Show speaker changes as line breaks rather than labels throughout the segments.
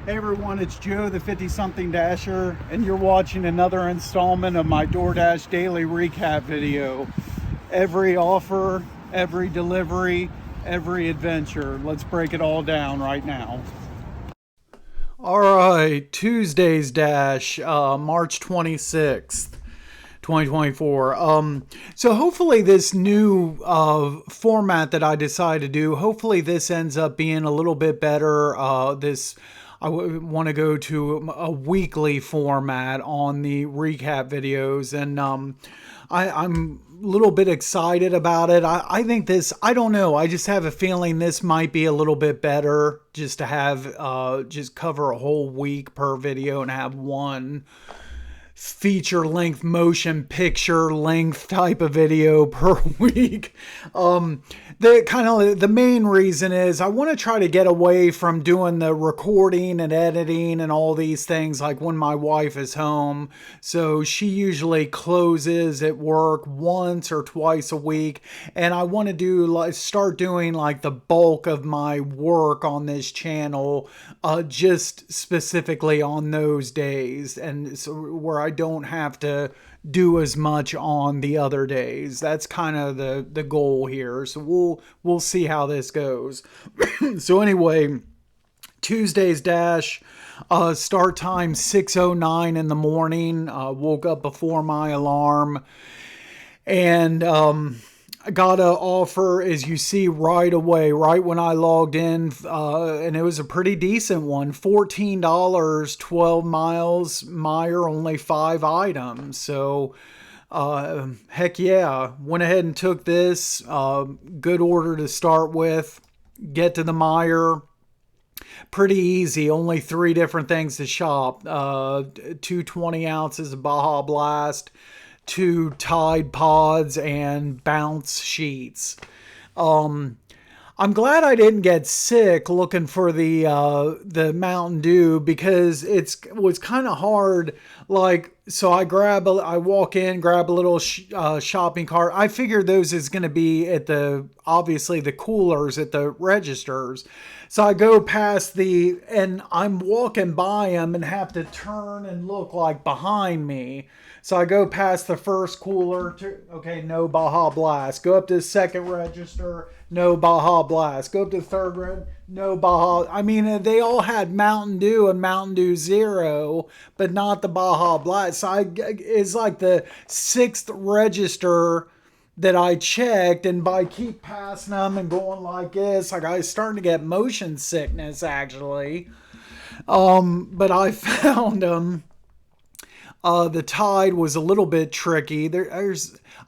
Hey everyone, it's Joe, the 50-something Dasher, and you're watching another installment of my DoorDash daily recap video. Every offer, every delivery, every adventure. Let's break it all down right now. All right, Tuesday's Dash, March 26th. 2024. So hopefully this new format that I decided to do, hopefully this ends up being a little bit better. I want to go to a weekly format on the recap videos, and I'm a little bit excited about it. I think this, I don't know, I just have a feeling this might be a little bit better just to have just cover a whole week per video and have one feature length motion picture length type of video per week. The main reason is I want to try to get away from doing the recording and editing and all these things like when my wife is home. So she usually closes at work once or twice a week, and I want to start doing like the bulk of my work on this channel just specifically on those days, and so where I don't have to do as much on the other days. That's kind of the goal here. So we'll see how this goes. So anyway, Tuesday's Dash, start time 6:09 in the morning. Woke up before my alarm, and I got an offer, as you see, right away, right when I logged in, and it was a pretty decent one. $14, 12 miles, Meyer, only 5 items. So, heck yeah, went ahead and took this. Good order to start with. Get to the Meyer. Pretty easy, only 3 different things to shop. 220 ounces of Baja Blast, 2 Tide Pods, and Bounce sheets. I'm glad I didn't get sick looking for the Mountain Dew, because it was kind of hard. Like, so I walk in, grab a little shopping cart. I figured those is going to be at obviously the coolers at the registers. So I go past and I'm walking by them and have to turn and look like behind me. So I go past the first cooler, okay, no Baja Blast. Go up to the second register, no Baja Blast. Go up to the third no Baja. I mean, they all had Mountain Dew and Mountain Dew Zero, but not the Baja Blast. So it's like the 6th register that I checked, and by keep passing them and going like this, like I was starting to get motion sickness actually. But I found them. The Tide was a little bit tricky.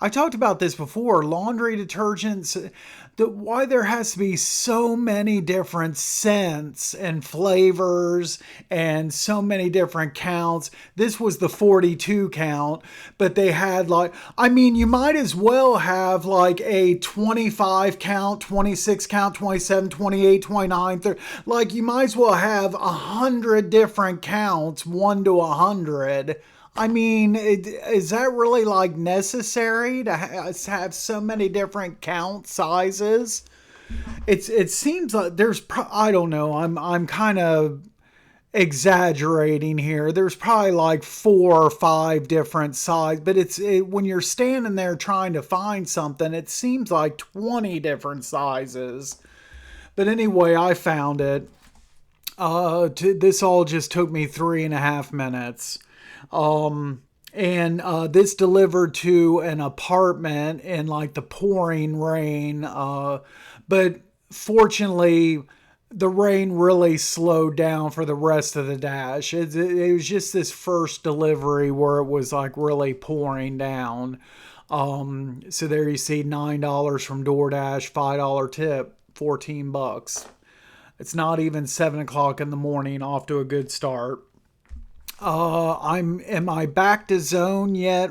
I talked about this before. Laundry detergents, why there has to be so many different scents and flavors and so many different counts. This was the 42 count, but they had you might as well have like a 25 count, 26 count, 27, 28, 29, 30. Like, you might as well have 100 different counts, 1 to 100. I mean, is that really like necessary to have so many different count sizes? It seems like I don't know. I'm kind of exaggerating here. There's probably like 4 or 5 different sizes, but when you're standing there trying to find something, it seems like 20 different sizes. But anyway, I found it. This all just took me 3.5 minutes. This delivered to an apartment in like the pouring rain. But fortunately, the rain really slowed down for the rest of the Dash. It was just this first delivery where it was like really pouring down. So there you see $9 from DoorDash, $5 tip, $14. It's not even 7 o'clock in the morning, off to a good start. Am I back to zone yet?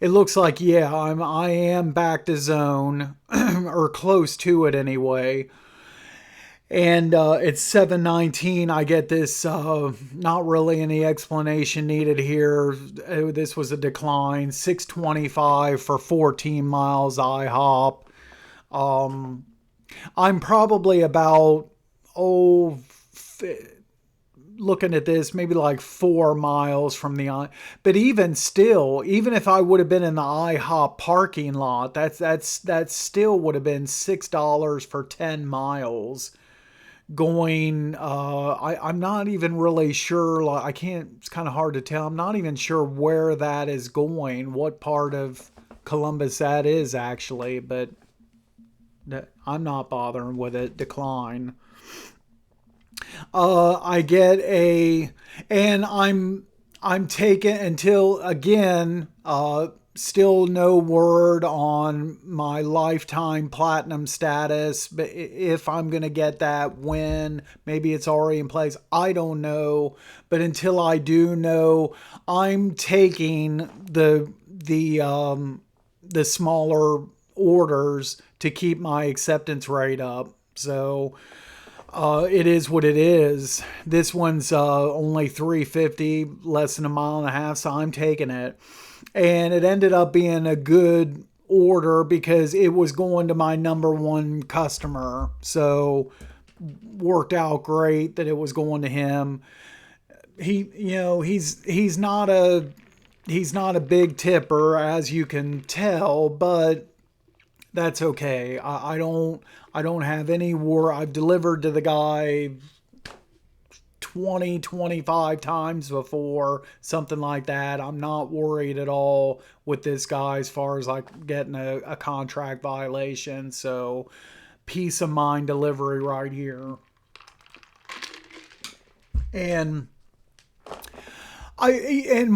It looks like, yeah, I am back to zone, or close to it anyway. And it's 7:19. I get this, not really any explanation needed here. This was a decline. 625 for 14 miles IHOP. I'm probably about, looking at this, maybe like 4 miles from the but even still, even if I would have been in the IHOP parking lot, that still would have been $6 for 10 miles going. I'm not even really sure, like, I can't, it's kind of hard to tell. I'm not even sure where that is going, what part of Columbus that is actually, but I'm not bothering with it. Decline. I get a, and I'm taking until again, still no word on my lifetime platinum status, but if I'm going to get that, when, maybe it's already in place, I don't know. But until I do know, I'm taking the smaller orders to keep my acceptance rate up. So it is what it is. This one's only 350, less than a mile and a half, so I'm taking it. And it ended up being a good order because it was going to my number one customer. So worked out great that it was going to him. He's not a big tipper, as you can tell, but that's okay. I don't have any war. I've delivered to the guy 25 times before, something like that. I'm not worried at all with this guy as far as like getting a contract violation. So peace of mind delivery right here. And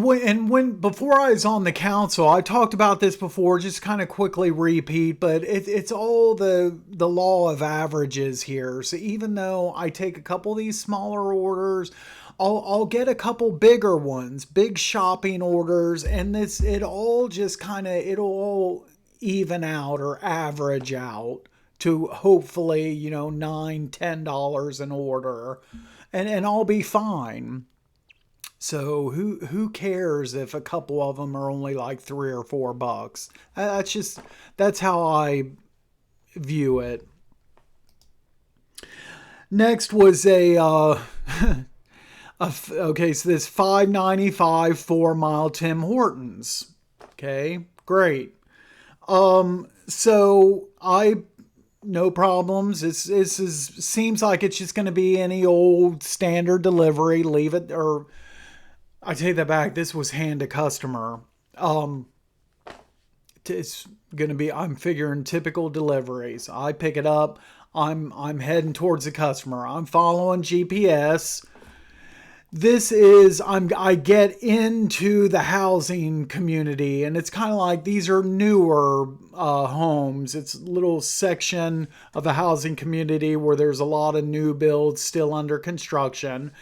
when before I was on the council, I talked about this before, just kind of quickly repeat, but it's all the law of averages here. So even though I take a couple of these smaller orders, I'll get a couple bigger ones, big shopping orders, and it'll all even out or average out to hopefully, $9-10 an order, and I'll be fine. So who cares if a couple of them are only like $3 or $4? That's how I view it. Next was okay, so this $5.95 4-mile Tim Hortons. Okay, great. So no problems. This seems like it's just going to be any old standard delivery. Leave it, or I take that back. This was hand to customer. It's going to be, I'm figuring typical deliveries. I pick it up. I'm heading towards the customer. I'm following GPS. This is, I get into the housing community, and it's kind of like these are newer homes. It's a little section of the housing community where there's a lot of new builds still under construction.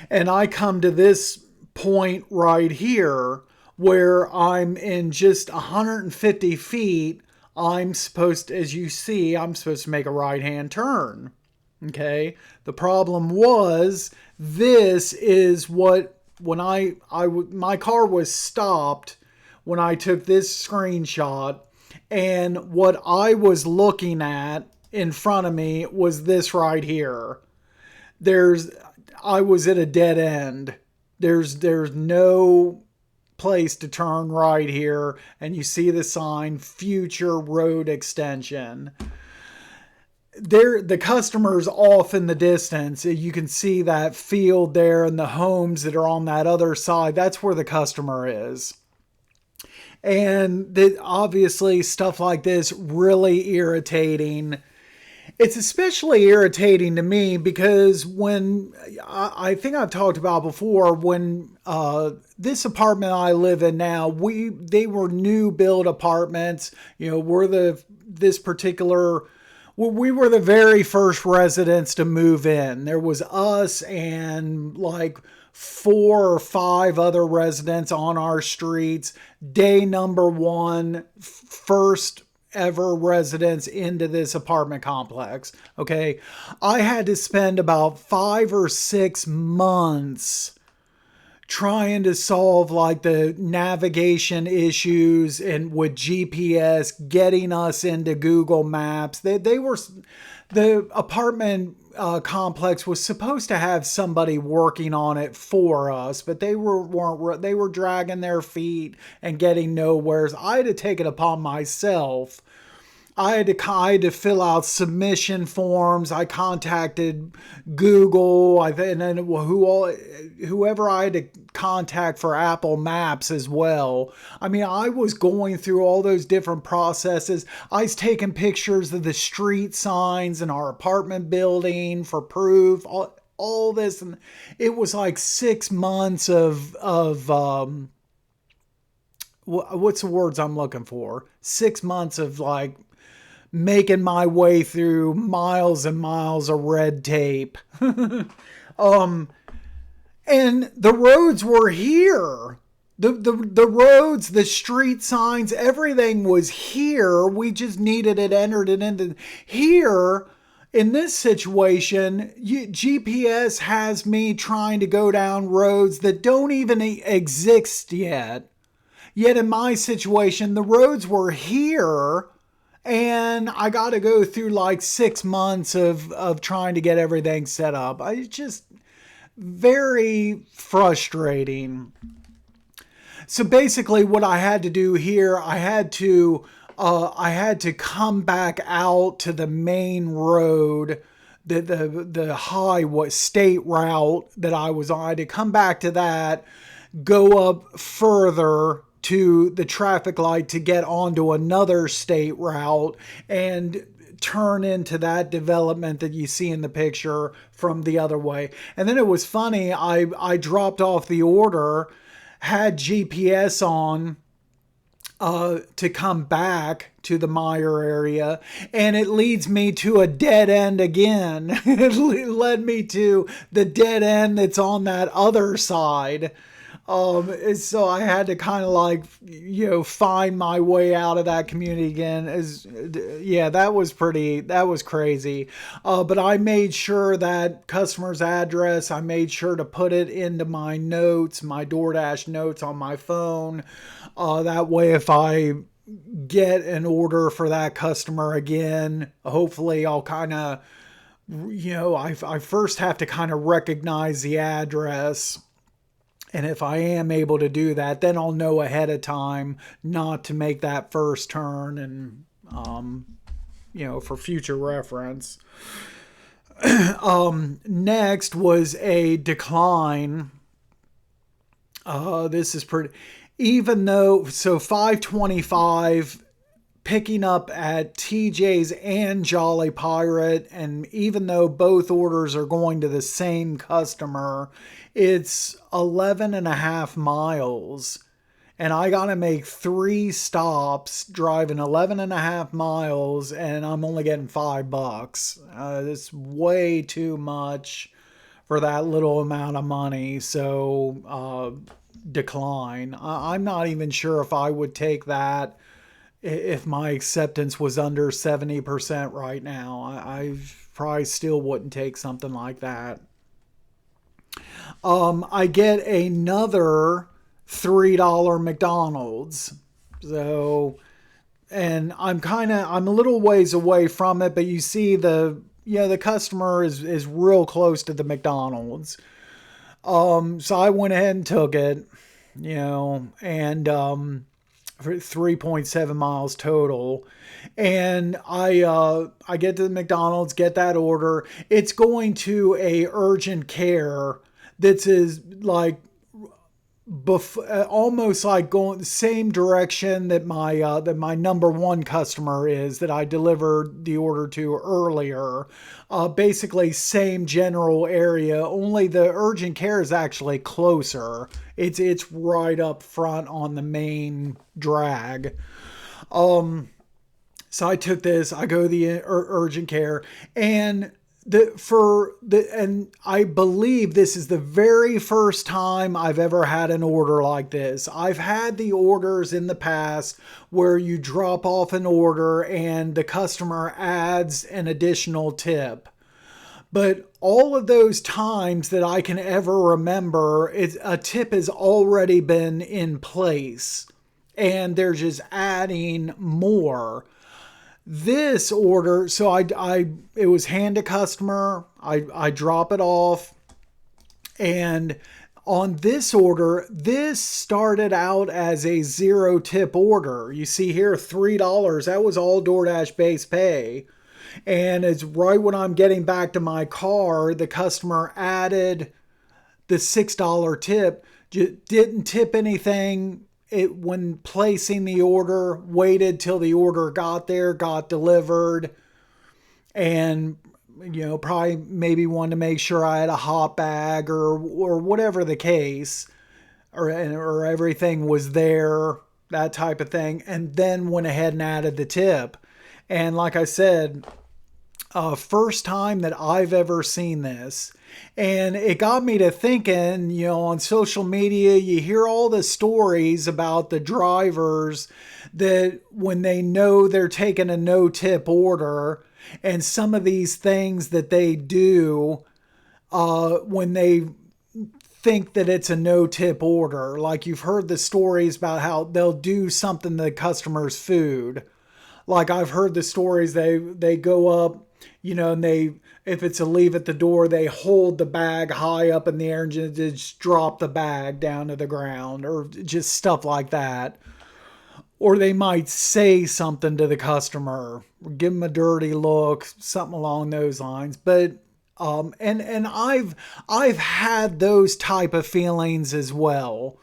And I come to this point right here where I'm in just 150 feet. I'm supposed to, as you see, I'm supposed to make a right-hand turn. Okay. The problem was, this is what, when my car was stopped when I took this screenshot, and what I was looking at in front of me was this right here. I was at a dead end. There's no place to turn right here, and you see the sign, future road extension. The customer's off in the distance. You can see that field there and the homes that are on that other side. That's where the customer is. And obviously stuff like this really irritating. It's especially irritating to me because when I think I've talked about before, when this apartment I live in now, they were new build apartments. We were the very first residents to move in. There was us and like 4 or 5 other residents on our streets. Day number 1, first ever residents into this apartment complex. Okay. I had to spend about 5 or 6 months trying to solve like the navigation issues and with GPS, getting us into Google Maps. The apartment complex was supposed to have somebody working on it for us, but they were dragging their feet and getting nowheres. I had to take it upon myself. I had to fill out submission forms. I contacted Google, and then whoever I had to contact for Apple Maps as well. I mean, I was going through all those different processes. I was taking pictures of the street signs in our apartment building for proof. All this, and it was like 6 months of what's the words I'm looking for? 6 months of like making my way through miles and miles of red tape. And the roads were here. The roads, the street signs, everything was here. We just needed it entered it into here. In this situation, GPS has me trying to go down roads that don't even exist yet. Yet in my situation, the roads were here. And I got to go through like 6 months of trying to get everything set up. It's just very frustrating. So basically what I had to do here, I had to come back out to the main road, the highway state route that I was on. I had to come back to that, go up further to the traffic light to get onto another state route and turn into that development that you see in the picture from the other way. And then it was funny, I dropped off the order, had GPS on to come back to the Meyer area, and it leads me to a dead end again. It led me to the dead end that's on that other side. So I had to kind of like, find my way out of that community again. That was crazy. But I made sure that customer's address, I made sure to put it into my notes, my DoorDash notes on my phone. That way, if I get an order for that customer again, hopefully I'll kind of, I first have to kind of recognize the address. And if I am able to do that, then I'll know ahead of time not to make that first turn and, for future reference. Next was a decline. This is pretty, even though, so 525 picking up at TJ's and Jolly Pirate, and even though both orders are going to the same customer, it's 11 and a half miles, and I gotta make 3 stops driving 11 and a half miles, and I'm only getting $5. That's way too much for that little amount of money. So decline. I'm not even sure if I would take that if my acceptance was under 70% right now. I probably still wouldn't take something like that. I get another $3 McDonald's. So, and I'm a little ways away from it, but you see the customer is real close to the McDonald's. So I went ahead and took it, and, for 3.7 miles total. And I get to the McDonald's, get that order. It's going to a urgent care that's like almost like going the same direction that my number one customer is that I delivered the order to earlier. Basically same general area, only the urgent care is actually closer. It's right up front on the main drag. So I took this, I go to the urgent care, and I believe this is the very first time I've ever had an order like this. I've had the orders in the past where you drop off an order and the customer adds an additional tip. But all of those times that I can ever remember, a tip has already been in place and they're just adding more. This order, so it was hand to customer. I drop it off, and on this order, this started out as a zero tip order. You see here, $3. That was all DoorDash base pay. And it's right when I'm getting back to my car, the customer added the $6 tip. Didn't tip anything when placing the order, waited till the order got there, got delivered, and probably maybe wanted to make sure I had a hot bag or whatever the case, or everything was there, that type of thing, and then went ahead and added the tip. And like I said, first time that I've ever seen this. And it got me to thinking, on social media, you hear all the stories about the drivers that when they know they're taking a no tip order, and some of these things that they do when they think that it's a no tip order. Like you've heard the stories about how they'll do something to the customer's food. Like I've heard the stories, they go up, and if it's a leave at the door, they hold the bag high up in the air and just drop the bag down to the ground, or just stuff like that. Or they might say something to the customer, give them a dirty look, something along those lines. But and I've had those type of feelings as well,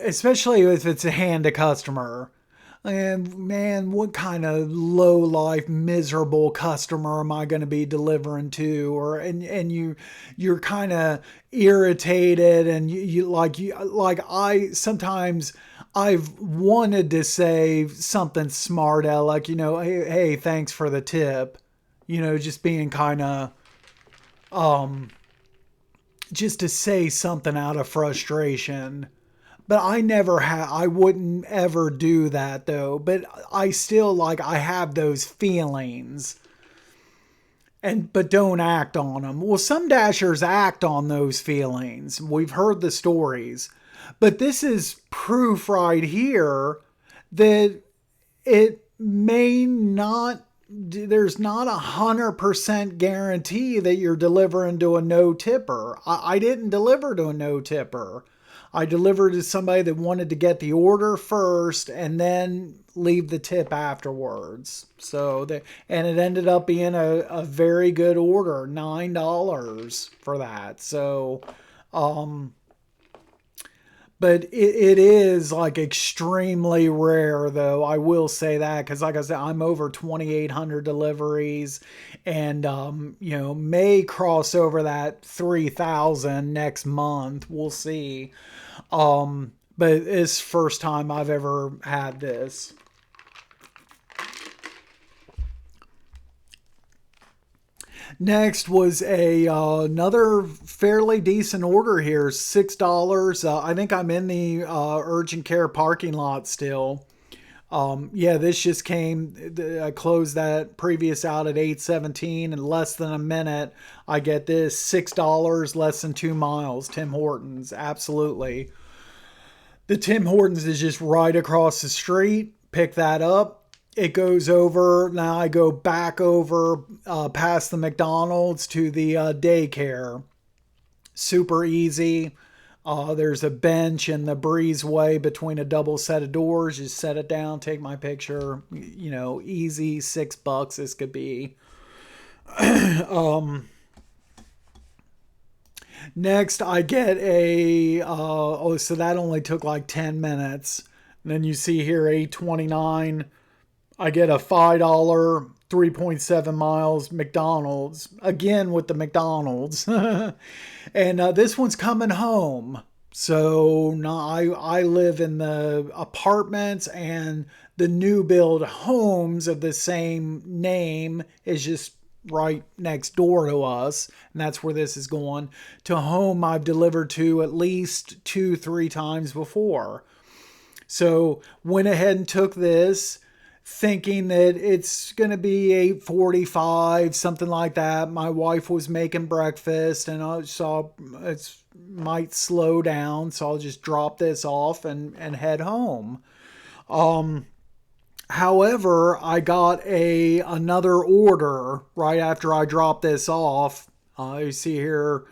especially if it's a hand to customer. And man, what kind of low life, miserable customer am I going to be delivering to? And you're kind of irritated, and I sometimes I've wanted to say something smart aleck, hey, thanks for the tip, just being kind of just to say something out of frustration. But I wouldn't ever do that though. But I still I have those feelings, but don't act on them. Well, some dashers act on those feelings. We've heard the stories, but this is proof right here that it may not, there's not 100% guarantee that you're delivering to a no tipper. I didn't deliver to a no tipper. I delivered to somebody that wanted to get the order first and then leave the tip afterwards. And it ended up being a very good order, $9 for that. So, but it is extremely rare though. I will say that, because like I said, I'm over 2,800 deliveries, and may cross over that 3,000 next month. We'll see. But it's first time I've ever had this. Next was another fairly decent order here, $6. I think I'm in the urgent care parking lot still. Yeah, this just came. I closed that previous out at 8:17. In less than a minute, I get this $6, less than 2 miles. Tim Hortons, absolutely. The Tim Hortons is just right across the street. Pick that up. It goes over. Now I go back over past the McDonald's to the daycare. Super easy. There's a bench in the breezeway between a double set of doors. Just set it down, take my picture. Easy, $6 this could be. Next, I get so that only took 10 minutes. And then you see here, 8:29. I get a $5, 3.7 miles McDonald's. Again with the McDonald's. And this one's coming home. So now I live in the apartments, and the new build homes of the same name is just right next door to us. And that's where this is going. To home I've delivered to at least 2-3 times before. So went ahead and took this, thinking that it's going to be 8:45, something like that. My wife was making breakfast, and I saw it might slow down, so I'll just drop this off and head home. However, I got another order right after I dropped this off. You see here,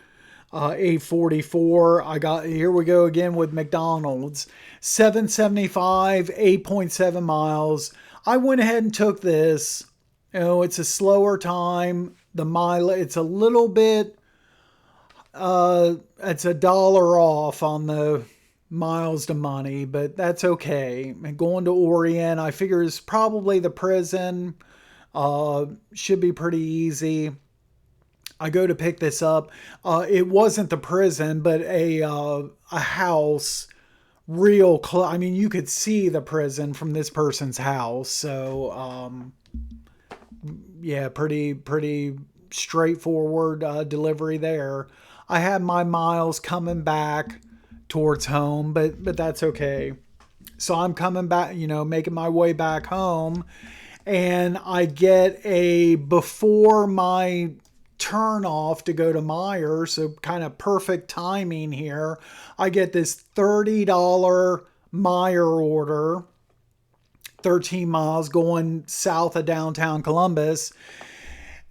844. I got, here we go again with McDonald's. 775, 8.7 miles. I went ahead and took this. You know, it's a slower time. The mile, it's a little bit, it's $1 off on the miles to money, but that's okay. And going to Orient, I figure is probably the prison. Should be pretty easy. I go to pick this up. It wasn't the prison, but a house. Real close. I mean, you could see the prison from this person's house. So, yeah, pretty straightforward delivery there. I had my miles coming back towards home, but that's okay. So I'm coming back, you know, making my way back home, and I get a before my turn off to go to Meijer, so kind of perfect timing here. I get this $30 Meijer order, 13 miles going south of downtown Columbus.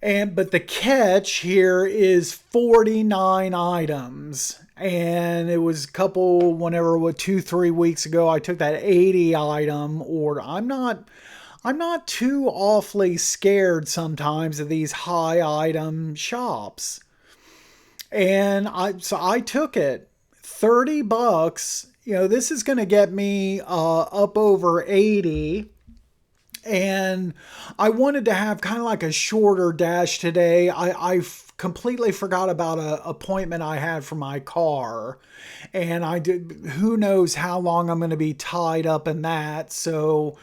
But the catch here is 49 items. And it was a couple, whenever, 2-3 weeks ago, I took that 80 item order. I'm not too awfully scared sometimes of these high item shops. And so I took it. $30. You know, this is going to get me up over 80. And I wanted to have kind of like a shorter dash today. I completely forgot about an appointment I had for my car. And who knows how long I'm going to be tied up in that. So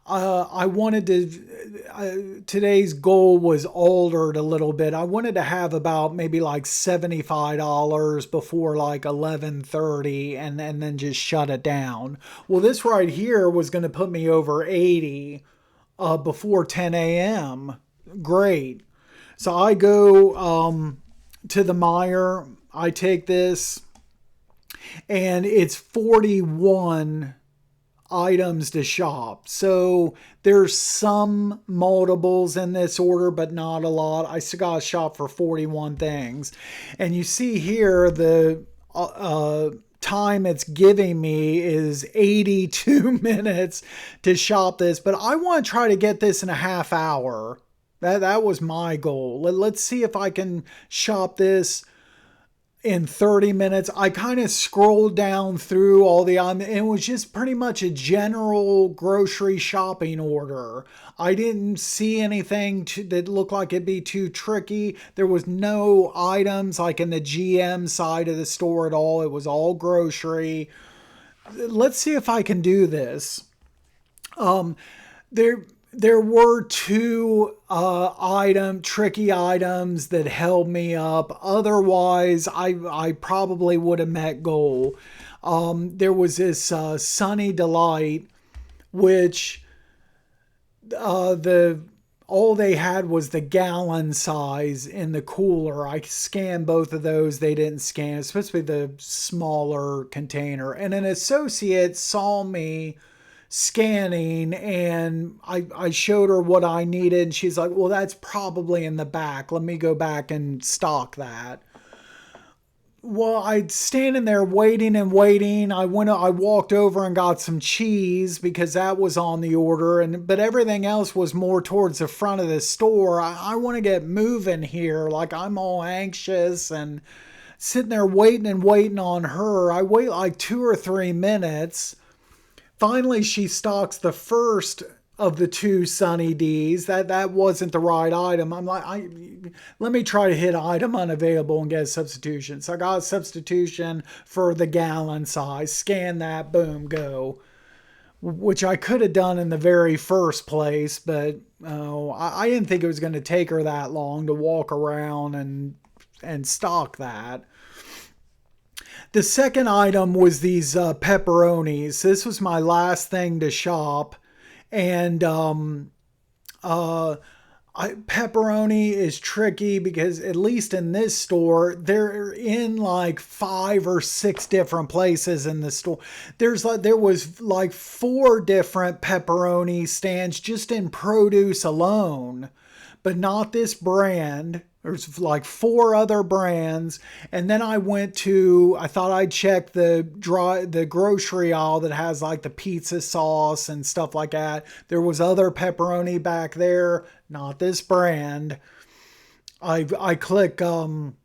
I wanted to, today's goal was altered a little bit. I wanted to have about maybe like $75 before like 11:30 and then just shut it down. Well, this right here was going to put me over 80 before 10 a.m. Great. So I go to the Meijer. I take this, and it's 41 items to shop. So there's some multiples in this order, but not a lot. I still got to shop for 41 things. And you see here the time it's giving me is 82 minutes to shop this, but I want to try to get this in a half hour. That was my goal. Let's see if I can shop this in 30 minutes. I kind of scrolled down through all and it was just pretty much a general grocery shopping order. I didn't see anything that looked like it'd be too tricky. There was no items like in the GM side of the store at all. It was all grocery. Let's see if I can do this. There were two tricky items that held me up. Otherwise, I probably would have met goal. There was this Sunny Delight, which all they had was the gallon size in the cooler. I scanned both of those. They didn't scan, especially the smaller container. And an associate saw me scanning, and I showed her what I needed, and she's like, well, that's probably in the back. Let me go back and stock that. Well, I'd standing there waiting and waiting. I walked over and got some cheese because that was on the order, but everything else was more towards the front of the store. I want to get moving here. Like, I'm all anxious and sitting there waiting and waiting on her. I wait like 2 or 3 minutes. Finally, she stocks the first of the two Sunny D's. That wasn't the right item. I'm like, let me try to hit item unavailable and get a substitution. So I got a substitution for the gallon size. Scan that, boom, go. Which I could have done in the very first place, but I didn't think it was going to take her that long to walk around and stock that. The second item was these pepperonis. This was my last thing to shop. And I Pepperoni is tricky because at least in this store, they're in like 5 or 6 different places in the store. There was like 4 different pepperoni stands just in produce alone, but not this brand. There's like 4 other brands. And then I thought I'd check the grocery aisle that has like the pizza sauce and stuff like that. There was other pepperoni back there, not this brand. I click item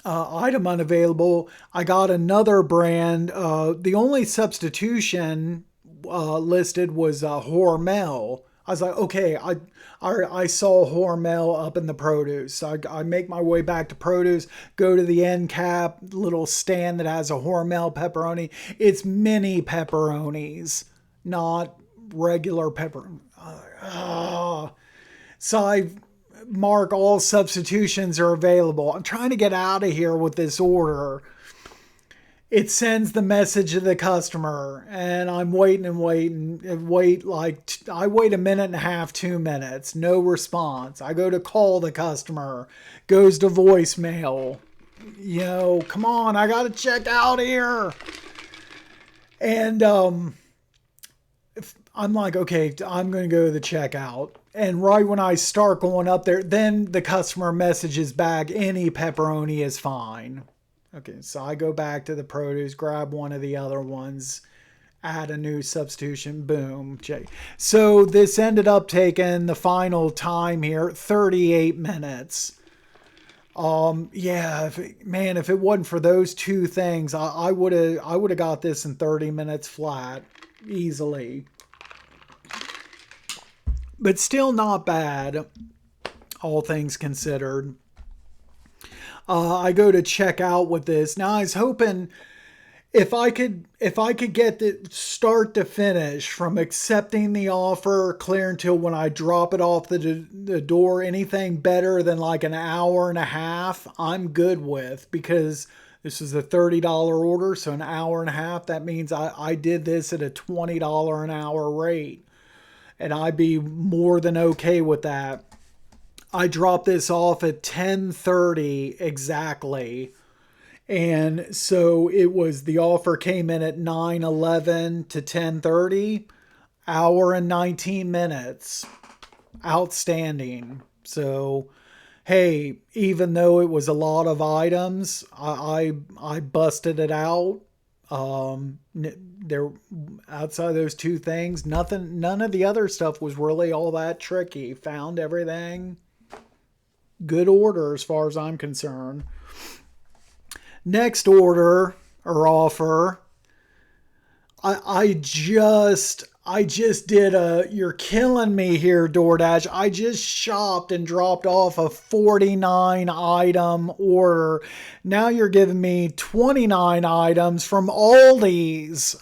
unavailable. I got another brand. The only substitution listed was Hormel. I was like, okay, I saw Hormel up in the produce. So I make my way back to produce, go to the end cap, little stand that has a Hormel pepperoni. It's mini pepperonis, not regular pepperoni. So I mark all substitutions are available. I'm trying to get out of here with this order. It sends the message to the customer, and I'm waiting and waiting and wait I wait a minute and a half, 2 minutes, no response. I go to call the customer, goes to voicemail. Come on, I gotta check out here. And I'm like, okay, I'm gonna go to the checkout. And right when I start going up there, then the customer messages back, any pepperoni is fine. Okay, so I go back to the produce, grab one of the other ones, add a new substitution, boom. So this ended up taking the final time here, 38 minutes. Yeah, if it wasn't for those 2 things, I would have got this in 30 minutes flat, easily. But still not bad, all things considered. I go to check out with this. Now I was hoping if I could get the start to finish from accepting the offer clear until when I drop it off the door, anything better than like an hour and a half, I'm good with, because this is a $30 order. So an hour and a half, that means I did this at a $20 an hour rate, and I'd be more than okay with that. I dropped this off at 10:30 exactly. And so the offer came in at 9:11 to 10:30, hour and 19 minutes. Outstanding. So, hey, even though it was a lot of items, I busted it out. There, outside of those 2 things, none of the other stuff was really all that tricky. Found everything. Good order as far as I'm concerned. Next order or offer, I just did you're killing me here, DoorDash. I just shopped and dropped off a 49 item order. Now you're giving me 29 items from Aldi's.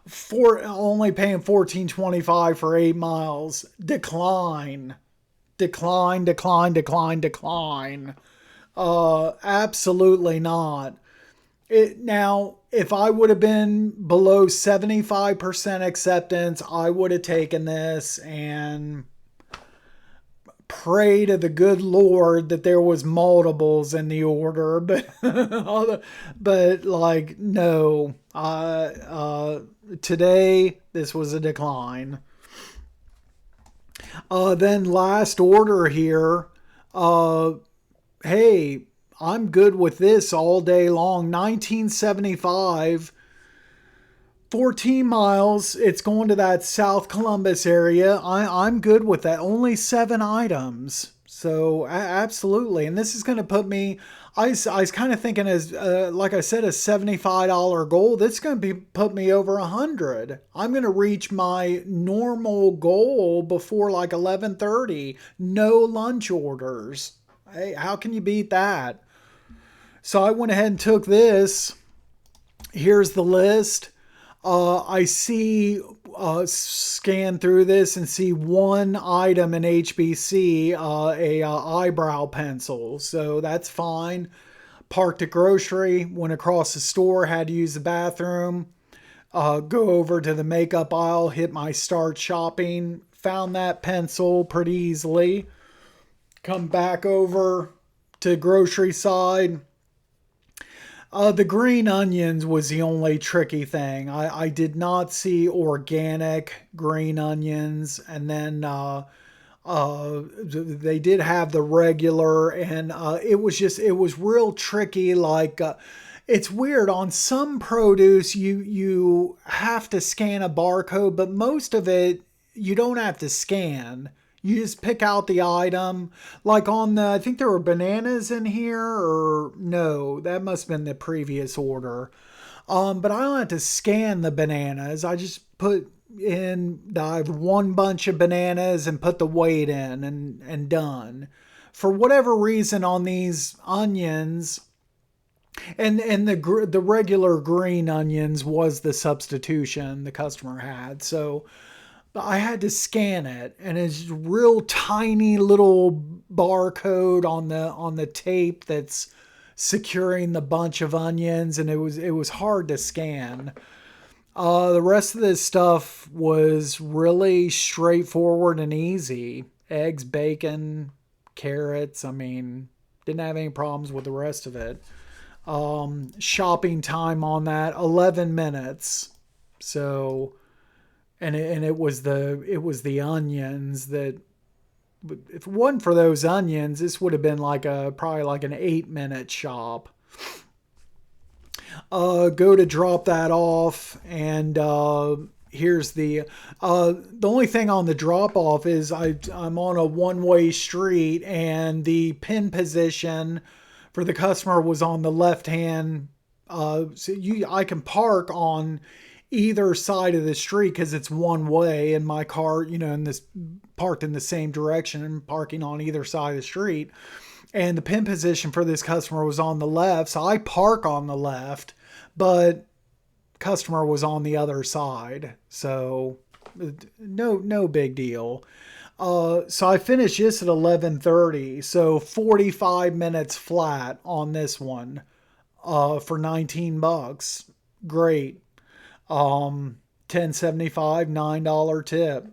For only paying $14.25 for 8 miles. Decline. Absolutely not. Now, if I would have been below 75% acceptance, I would have taken this and pray to the good Lord that there was multiples in the order. But like, no. Today, this was a decline. Then last order here. Hey, I'm good with this all day long. 1975, 14 miles. It's going to that South Columbus area. I'm good with that. Only 7 items. So absolutely. And this is going to put me, I was kind of thinking as, like I said, a $75 goal. This is going to put me over 100. I'm going to reach my normal goal before like 11:30. No lunch orders. Hey, how can you beat that? So I went ahead and took this. Here's the list. I scan through this and see 1 item in HBC, a eyebrow pencil. So that's fine. Parked at grocery, went across the store, had to use the bathroom. Go over to the makeup aisle, hit my start shopping. found that pencil pretty easily. Come back over to grocery side. The green onions was the only tricky thing. I did not see organic green onions, and then they did have the regular, and it was real tricky. Like it's weird on some produce, you have to scan a barcode, but most of it you don't have to scan. You just pick out the item. Like on the, I think there were bananas in here, or no, that must have been the previous order. But I don't have to scan the bananas. I just put in, I have one bunch of bananas and put the weight in, and done. For whatever reason on these onions, and the regular green onions was the substitution the customer had. So I had to scan it, and it's real tiny little barcode on the tape that's securing the bunch of onions, and it was hard to scan. The rest of this stuff was really straightforward and easy. Eggs, bacon, carrots. I mean, didn't have any problems with the rest of it. Shopping time on that 11 minutes. So, and it was the onions that, if it wasn't for those onions, this would have been probably like an 8-minute shop. Go to drop that off, and here's the only thing on the drop off is I'm on a one-way street, and the pin position for the customer was on the left hand. So I can park on either side of the street because it's one way, and my car, in this parked in the same direction and parking on either side of the street. And the pin position for this customer was on the left, so I park on the left, but customer was on the other side. So no big deal. So I finished this at 11:30, so 45 minutes flat on this one, for $19. Great. 10.75, $9 tip.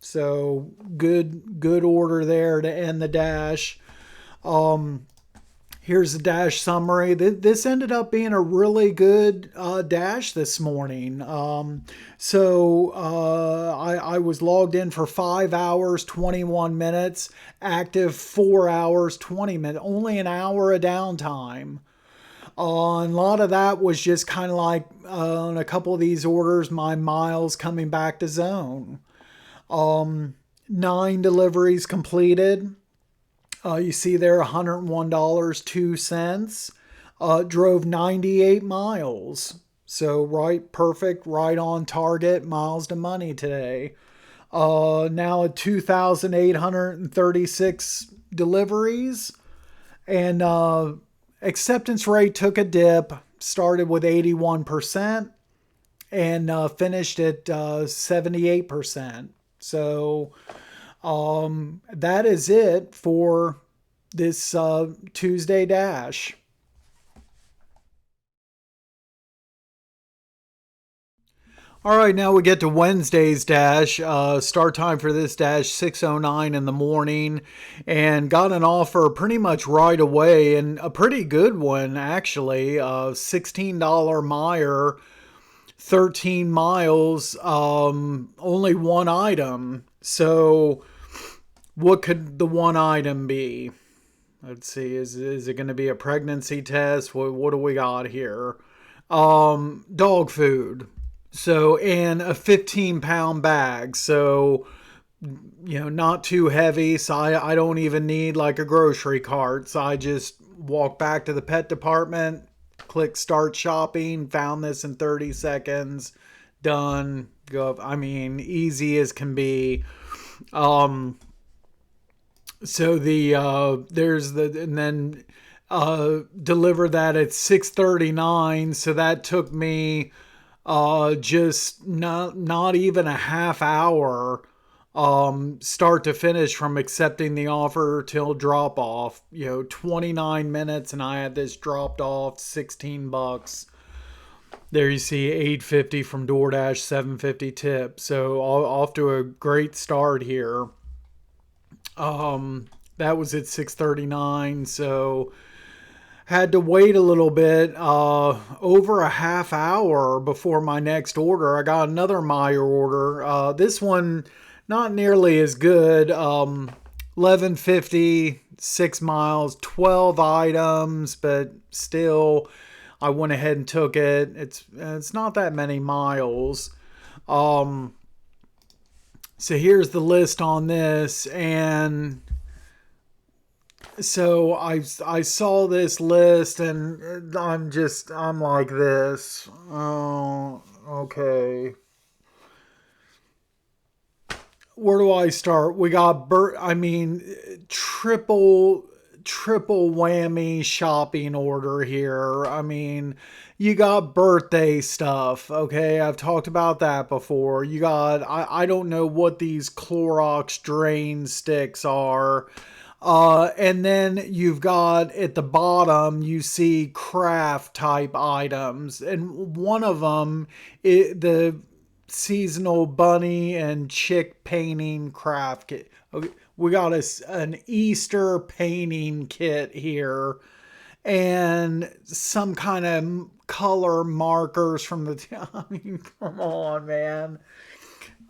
So good order there to end the dash. Here's the dash summary. This ended up being a really good dash this morning. So I was logged in for 5 hours, 21 minutes, active 4 hours, 20 minutes, only an hour of downtime. And a lot of that was just kind of like on a couple of these orders, my miles coming back to zone. 9 deliveries completed. You see there $101.02. Drove 98 miles. So perfect, right on target, miles to money today. Now at 2,836 deliveries. And acceptance rate took a dip, started with 81% and finished at 78%. So that is it for this Tuesday dash. All right, now we get to Wednesday's dash. Start time for this dash 6:09 in the morning, and got an offer pretty much right away, and a pretty good one actually. $16 Meyer, 13 miles, only one item. So what could the one item be? Let's see, is it going to be a pregnancy test? What do we got here? Dog food. So, and a 15-pound bag. So, not too heavy. So I don't even need like a grocery cart. So I just walk back to the pet department, click start shopping, found this in 30 seconds, done. Go. I mean, easy as can be. So there's and then deliver that at 6:39. So that took me just not even a half hour, start to finish from accepting the offer till drop off. 29 minutes, and I had this dropped off, $16. There you see 850 from DoorDash, 750 tip. So off to a great start here. That was at 6:39. So had to wait a little bit, over a half hour before my next order. I got another Meyer order. This one not nearly as good. 1150, 6 miles, 12 items, but still, I went ahead and took it. It's not that many miles. Um, so here's the list on this, and so I saw this list, and I'm like this. Oh, okay. Where do I start? We got triple whammy shopping order here. I mean, you got birthday stuff. Okay, I've talked about that before. You got I don't know what these Clorox drain sticks are. And then you've got at the bottom, you see craft type items, and one of them, the seasonal bunny and chick painting craft kit. Okay, we got an Easter painting kit here, and some kind of color markers from the. I mean, come on, man.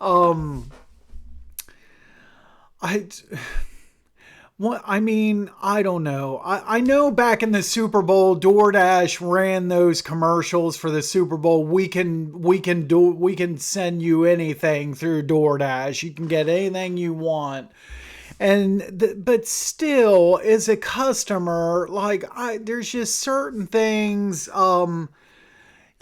Um, I. What I mean, I don't know. I know back in the Super Bowl, DoorDash ran those commercials for the Super Bowl. We can send you anything through DoorDash. You can get anything you want. But still, as a customer, like there's just certain things.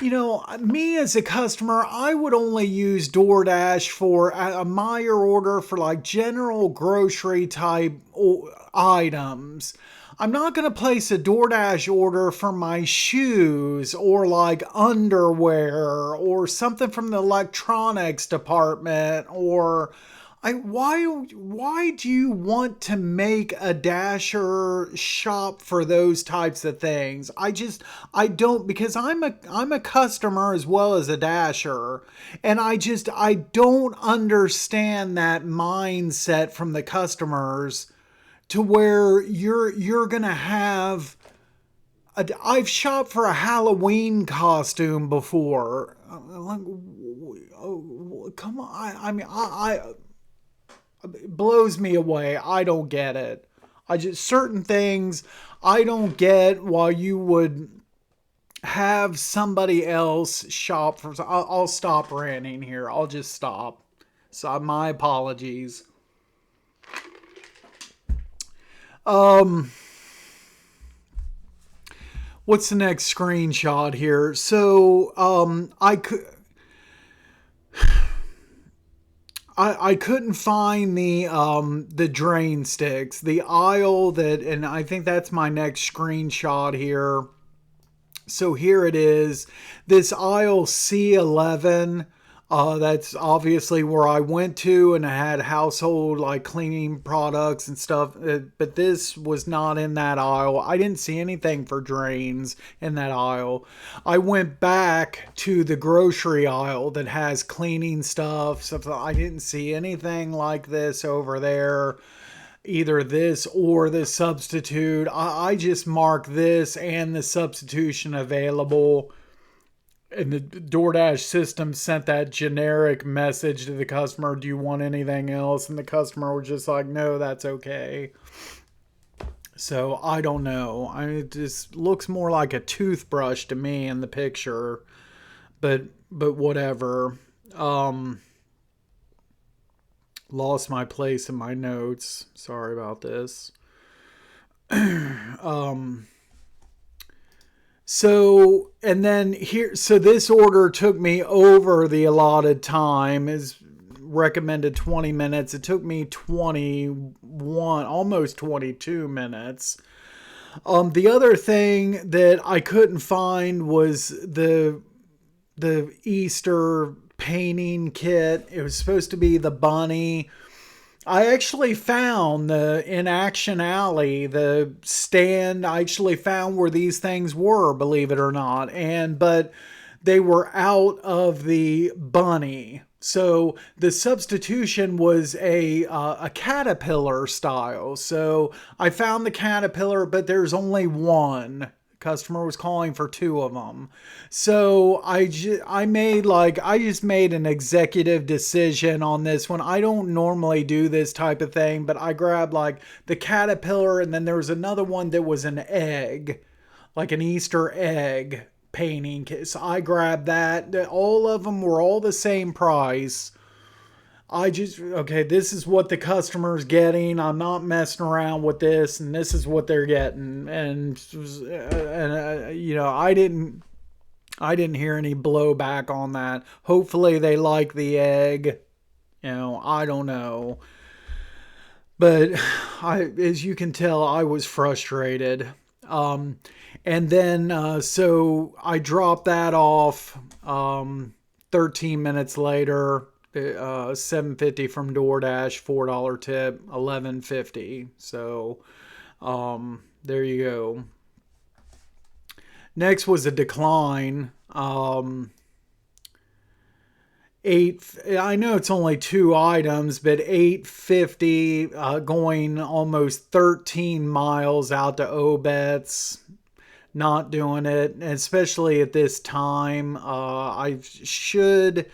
Me as a customer, I would only use DoorDash for a Meyer order for like general grocery type items. I'm not going to place a DoorDash order for my shoes or like underwear or something from the electronics department or why do you want to make a Dasher shop for those types of things? I don't, because I'm a customer as well as a Dasher, and I don't understand that mindset from the customers to where you're going to have I've shopped for a Halloween costume before. Come on. I mean, it blows me away. I don't get it. Certain things I don't get while you would have somebody else shop for. I'll stop ranting here. I'll just stop. So my apologies. What's the next screenshot here? So I couldn't find the drain sticks, the aisle and I think that's my next screenshot here. So here it is, this aisle C11. That's obviously where I went to, and I had household like cleaning products and stuff. But this was not in that aisle. I didn't see anything for drains in that aisle. I went back to the grocery aisle that has cleaning stuff. I didn't see anything like this over there. Either this or the substitute. I just marked this and the substitution available. And the DoorDash system sent that generic message to the customer, do you want anything else? And the customer was just like, no, that's okay. So I don't know. It just looks more like a toothbrush to me in the picture. But whatever. Lost my place in my notes. Sorry about this. So, and then here, so this order took me over the allotted time, is recommended 20 minutes. It took me 21, almost 22 minutes. The other thing that I couldn't find was the Easter painting kit. It was supposed to be the bunny. I actually found in Action Alley, the stand. I actually found where these things were, believe it or not. But they were out of the bunny. So the substitution was a caterpillar style. So I found the caterpillar, but there's only one. Customer was calling for two of them. So I just made an executive decision on this one. I don't normally do this type of thing, but I grabbed like the caterpillar, and then there was another one that was an egg, like an Easter egg painting. So I grabbed that. All of them were all the same price. Okay, this is what the customer's getting. I'm not messing around with this, and this is what they're getting. I didn't hear any blowback on that. Hopefully they like the egg. I don't know. But as you can tell, I was frustrated. And then, so I dropped that off, 13 minutes later, $7.50 from DoorDash, $4 tip, $11.50. So, there you go. Next was a decline. I know it's only two items, but $8.50, going almost 13 miles out to Obet's. Not doing it, especially at this time. I should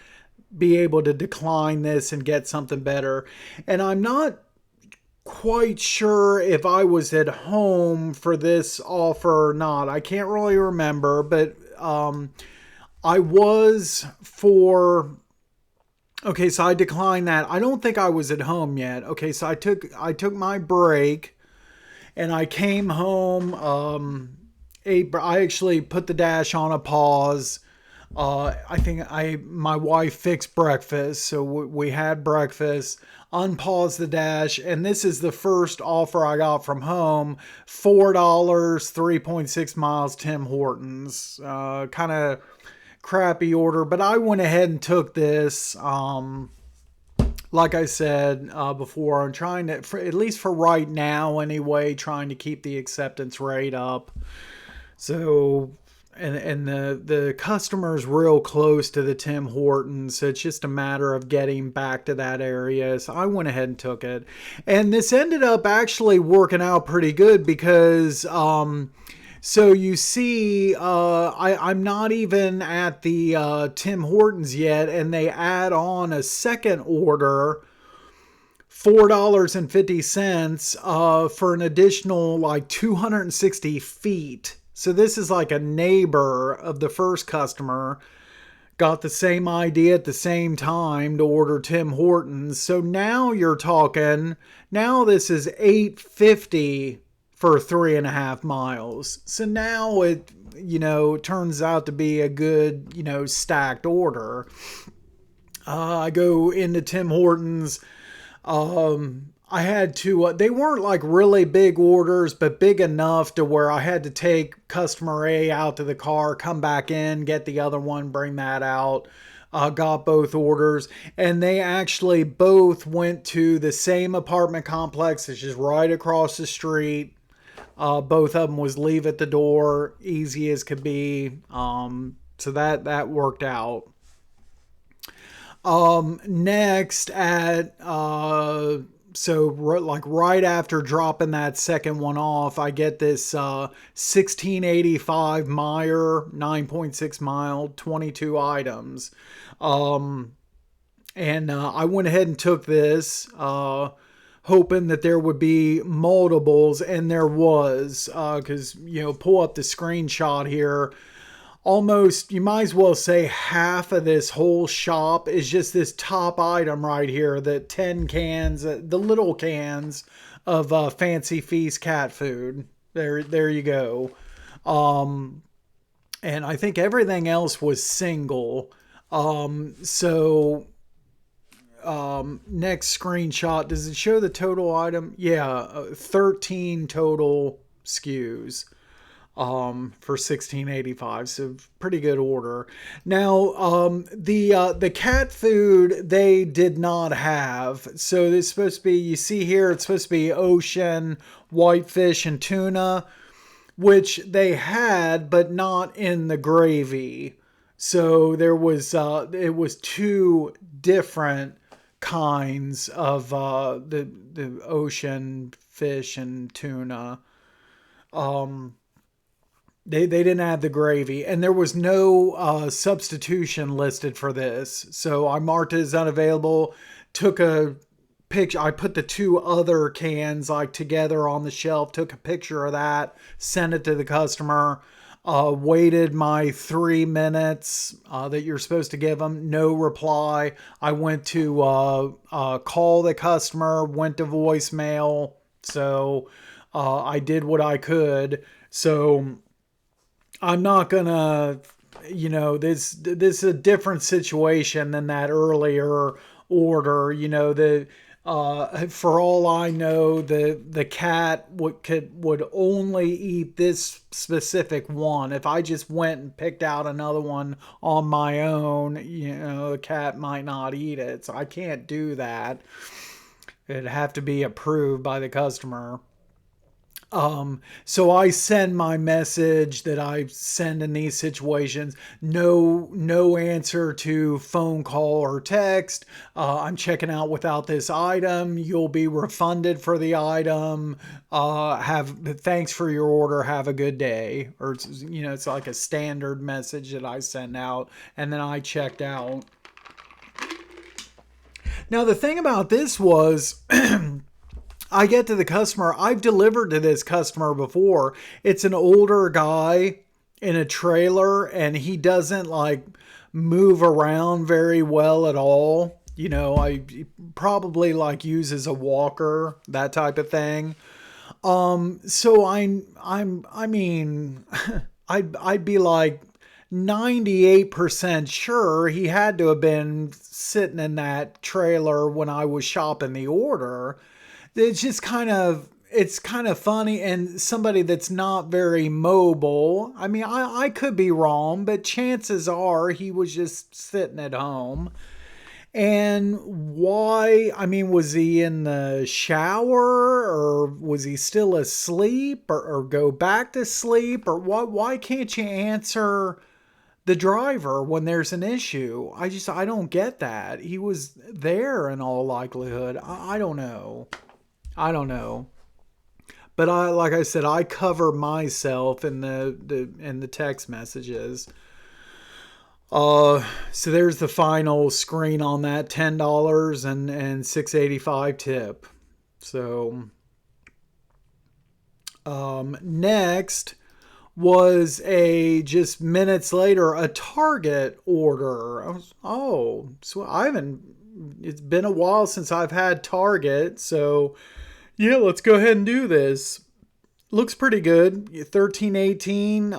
be able to decline this and get something better. And I'm not quite sure if I was at home for this offer or not. I can't really remember, but I was for... Okay, so I declined that. I don't think I was at home yet. Okay, so I took my break and I came home. I actually put the Dash on a pause. I think my wife fixed breakfast, so we had breakfast. Unpaused the Dash, and this is the first offer I got from home. $4, 3.6 miles, Tim Hortons. Kind of crappy order, but I went ahead and took this. Like I said before, I'm trying to, at least for right now anyway, trying to keep the acceptance rate up. So, and the customer's real close to the Tim Hortons, so it's just a matter of getting back to that area. So I went ahead and took it. And this ended up actually working out pretty good because, so you see, I'm not even at the Tim Hortons yet, and they add on a second order, $4.50, for an additional like 260 feet. So this is like a neighbor of the first customer. Got the same idea at the same time to order Tim Hortons. So now you're talking, now this is $8.50 for 3.5 miles. So now it, turns out to be a good, stacked order. I go into Tim Hortons. I had to, they weren't like really big orders, but big enough to where I had to take customer A out to the car, come back in, get the other one, bring that out. Got both orders, and they actually both went to the same apartment complex. It's just right across the street. Both of them was leave at the door, easy as could be. So that worked out. Next at, so like right after dropping that second one off, I get this 1685 Meyer 9.6 mile, 22 items. And I went ahead and took this, hoping that there would be multiples, and there was, because, pull up the screenshot here. Almost, you might as well say half of this whole shop is just this top item right here, the 10 cans, the little cans of Fancy Feast cat food. There you go. And I think everything else was single. So next screenshot, does it show the total item? Yeah, 13 total SKUs. For $16.85, so pretty good order. Now, the cat food they did not have. So it's supposed to be, you see here, it's supposed to be ocean, whitefish, and tuna, which they had, but not in the gravy. So there was it was two different kinds of the ocean fish and tuna. Um, they didn't add the gravy, and there was no substitution listed for this. So I marked it as unavailable. Took a picture. I put the two other cans like together on the shelf. Took a picture of that. Sent it to the customer. Waited my 3 minutes that you're supposed to give them. No reply. I went to call the customer. Went to voicemail. So I did what I could. So I'm not gonna, this is a different situation than that earlier order. For all I know, the cat would only eat this specific one. If I just went and picked out another one on my own, the cat might not eat it. So I can't do that. It'd have to be approved by the customer. So I send my message that I send in these situations. No answer to phone call or text. I'm checking out without this item. You'll be refunded for the item. Thanks for your order. Have a good day. Or it's like a standard message that I send out, and then I checked out. Now the thing about this was. I get to the customer. I've delivered to this customer before. It's an older guy in a trailer, and he doesn't like move around very well at all. I probably like uses a walker, that type of thing. So I mean, I'd be like 98% sure he had to have been sitting in that trailer when I was shopping the order. It's kind of funny, and somebody that's not very mobile. I mean, I could be wrong, but chances are he was just sitting at home. And why? I mean, was he in the shower, or was he still asleep, or go back to sleep, or what? Why can't you answer the driver when there's an issue? I don't get that. He was there in all likelihood. I don't know. I don't know. But like I said, I cover myself in the text messages. So there's the final screen on that, $10 and $6.85 tip. So next was a just minutes later a Target order. So I haven't. It's been a while since I've had Target, so yeah, let's go ahead and do this. Looks pretty good. 1318,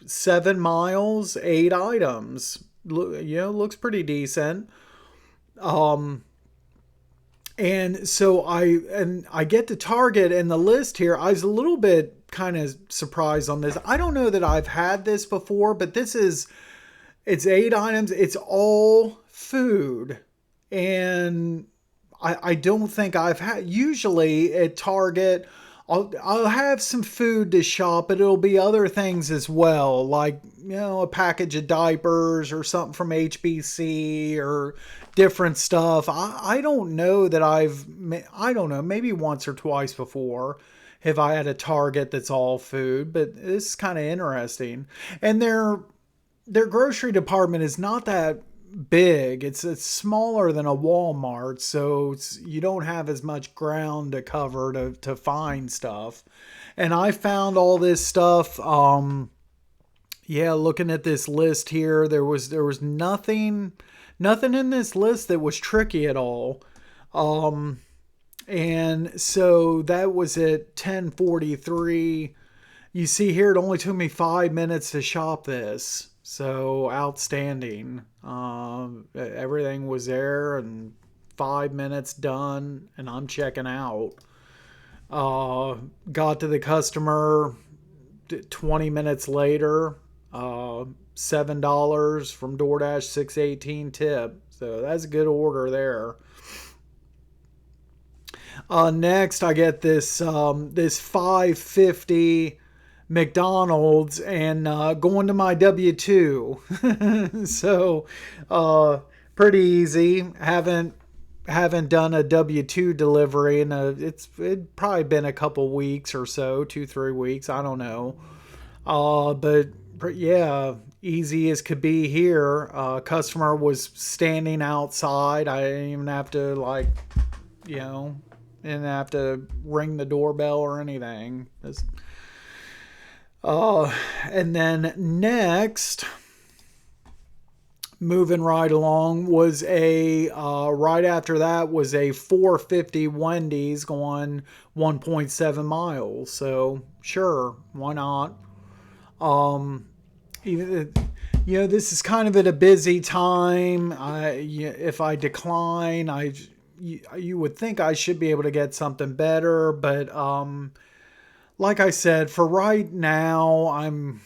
7 miles, 8 items. Looks pretty decent. Um, and so I get to Target, and the list here, I was a little bit kind of surprised on this. I don't know that I've had this before, but it's 8 items. It's all food. And I don't think I've had, usually at Target, I'll have some food to shop, but it'll be other things as well, like, a package of diapers or something from HBC or different stuff. I don't know that I don't know, maybe once or twice before have I had a Target that's all food, but this is kind of interesting. And their grocery department is not that big. It's smaller than a Walmart, so you don't have as much ground to cover to find stuff. And I found all this stuff. Looking at this list here, there was nothing in this list that was tricky at all. And so that was at 10:43. You see here, it only took me 5 minutes to shop this. So outstanding. Everything was there and 5 minutes done, and I'm checking out. Got to the customer 20 minutes later. $7 from DoorDash, 618 tip. So that's a good order there. Next, I get this 550 McDonald's and going to my W-2. So, uh, pretty easy. Haven't done a W-2 delivery in it probably been a couple weeks or so, 2-3 weeks. I don't know. But yeah, easy as could be here. Customer was standing outside. I didn't even have to you know, didn't have to ring the doorbell or anything. Uh, and then next, moving right along, was right after that was a 450 Wendy's going 1.7 miles. So sure, why not? Even this is kind of at a busy time. If I decline, you would think I should be able to get something better, but like I said, for right now, I'm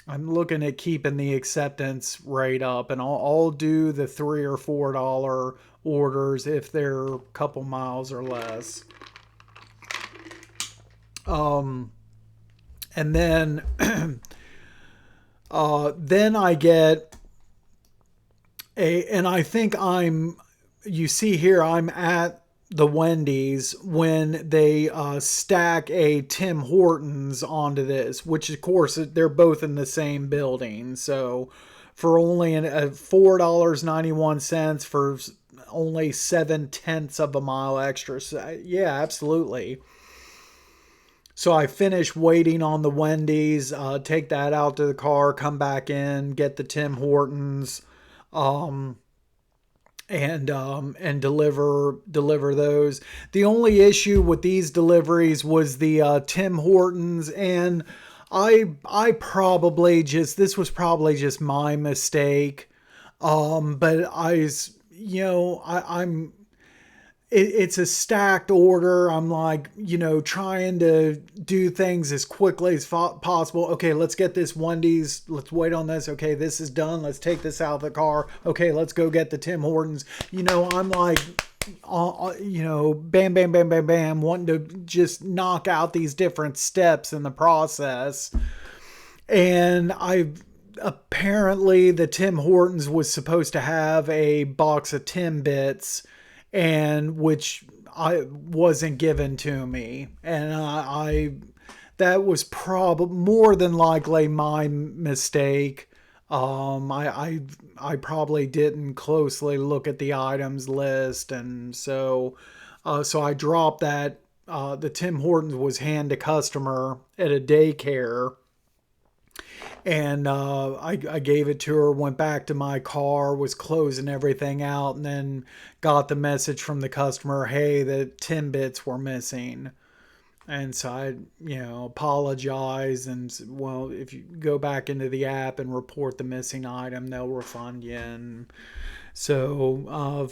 looking at keeping the acceptance rate up, and I'll do the $3 or $4 orders if they're a couple miles or less. And then I get and I think you see here, I'm at the Wendy's when they stack a Tim Hortons onto this, which of course they're both in the same building. So for only $4.91 for only 7/10 of a mile extra. So, yeah, absolutely. So I finish waiting on the Wendy's, take that out to the car, come back in, get the Tim Hortons, um, and deliver those. The only issue with these deliveries was the Tim Hortons, and I probably just this was probably just my mistake. But I'm it's a stacked order. I'm like, trying to do things as quickly as possible. Okay, let's get this Wendy's. Let's wait on this. Okay, this is done. Let's take this out of the car. Okay, let's go get the Tim Hortons. I'm like, bam, bam, bam, bam, bam, wanting to just knock out these different steps in the process. And apparently the Tim Hortons was supposed to have a box of Timbits, and which I wasn't given to me, and I that was probably more than likely my mistake. I probably didn't closely look at the items list, and so I dropped that. The Tim Hortons was hand to customer at a daycare, and I gave it to her, went back to my car, was closing everything out, and then got the message from the customer, hey, the Timbits were missing. And so I, apologize. And well, if you go back into the app and report the missing item, they'll refund you. And so,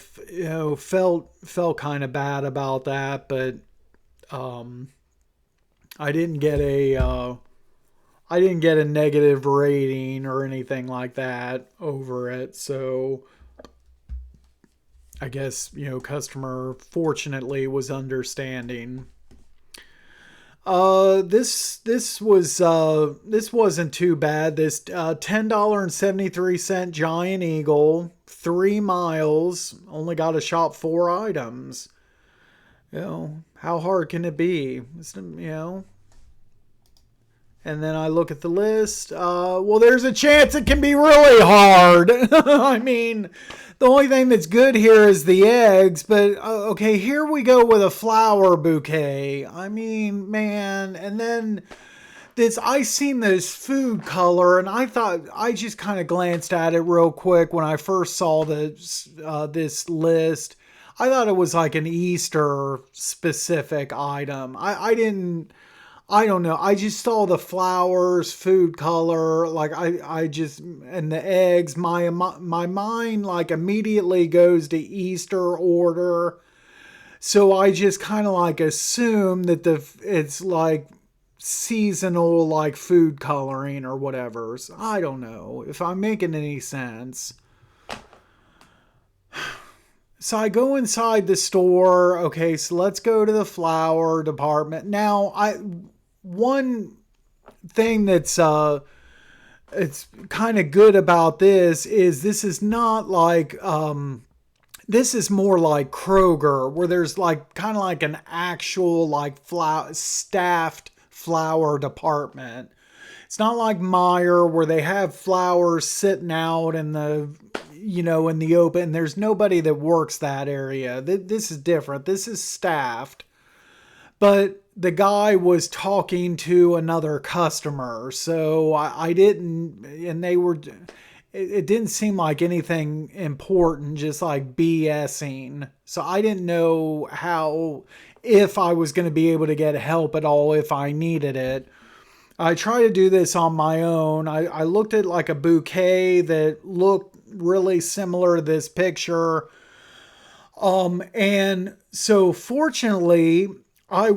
felt kind of bad about that, but I didn't get a negative rating or anything like that over it. So I guess, customer fortunately was understanding. This wasn't too bad. This $10.73 Giant Eagle, 3 miles, only got to shop 4 items. How hard can it be? And then I look at the list. Well, there's a chance it can be really hard. I mean, the only thing that's good here is the eggs, but okay, here we go with a flower bouquet. I mean, man, and then I seen this food color, and I just kind of glanced at it real quick when I first saw this list. I thought it was like an Easter specific item. I don't know. I just saw the flowers, food color, like I just, and the eggs. My mind like immediately goes to Easter order. So I just kind of like assume that it's like seasonal, like food coloring or whatever. So I don't know if I'm making any sense. So I go inside the store. Okay, so let's go to the flower department. Now, one thing that's it's kind of good about this is not like this is more like Kroger, where there's like kind of like an actual like staffed flower department. It's not like Meyer where they have flowers sitting out in the, in the open. There's nobody that works that area. This is different. This is staffed. But the guy was talking to another customer. So I didn't, and they were, it didn't seem like anything important, just like BSing. So I didn't know if I was going to be able to get help at all if I needed it. I try to do this on my own. I looked at like a bouquet that looked really similar to this picture. And so fortunately, I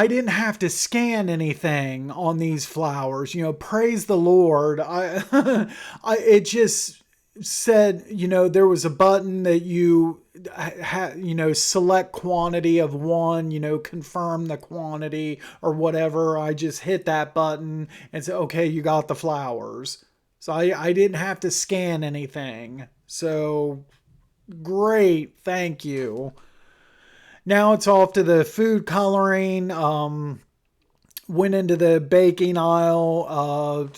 didn't have to scan anything on these flowers. Praise the Lord. It just said, there was a button that you select quantity of one, confirm the quantity or whatever. I just hit that button and said, okay, you got the flowers. So I didn't have to scan anything. So great. Thank you. Now it's off to the food coloring. Went into the baking aisle.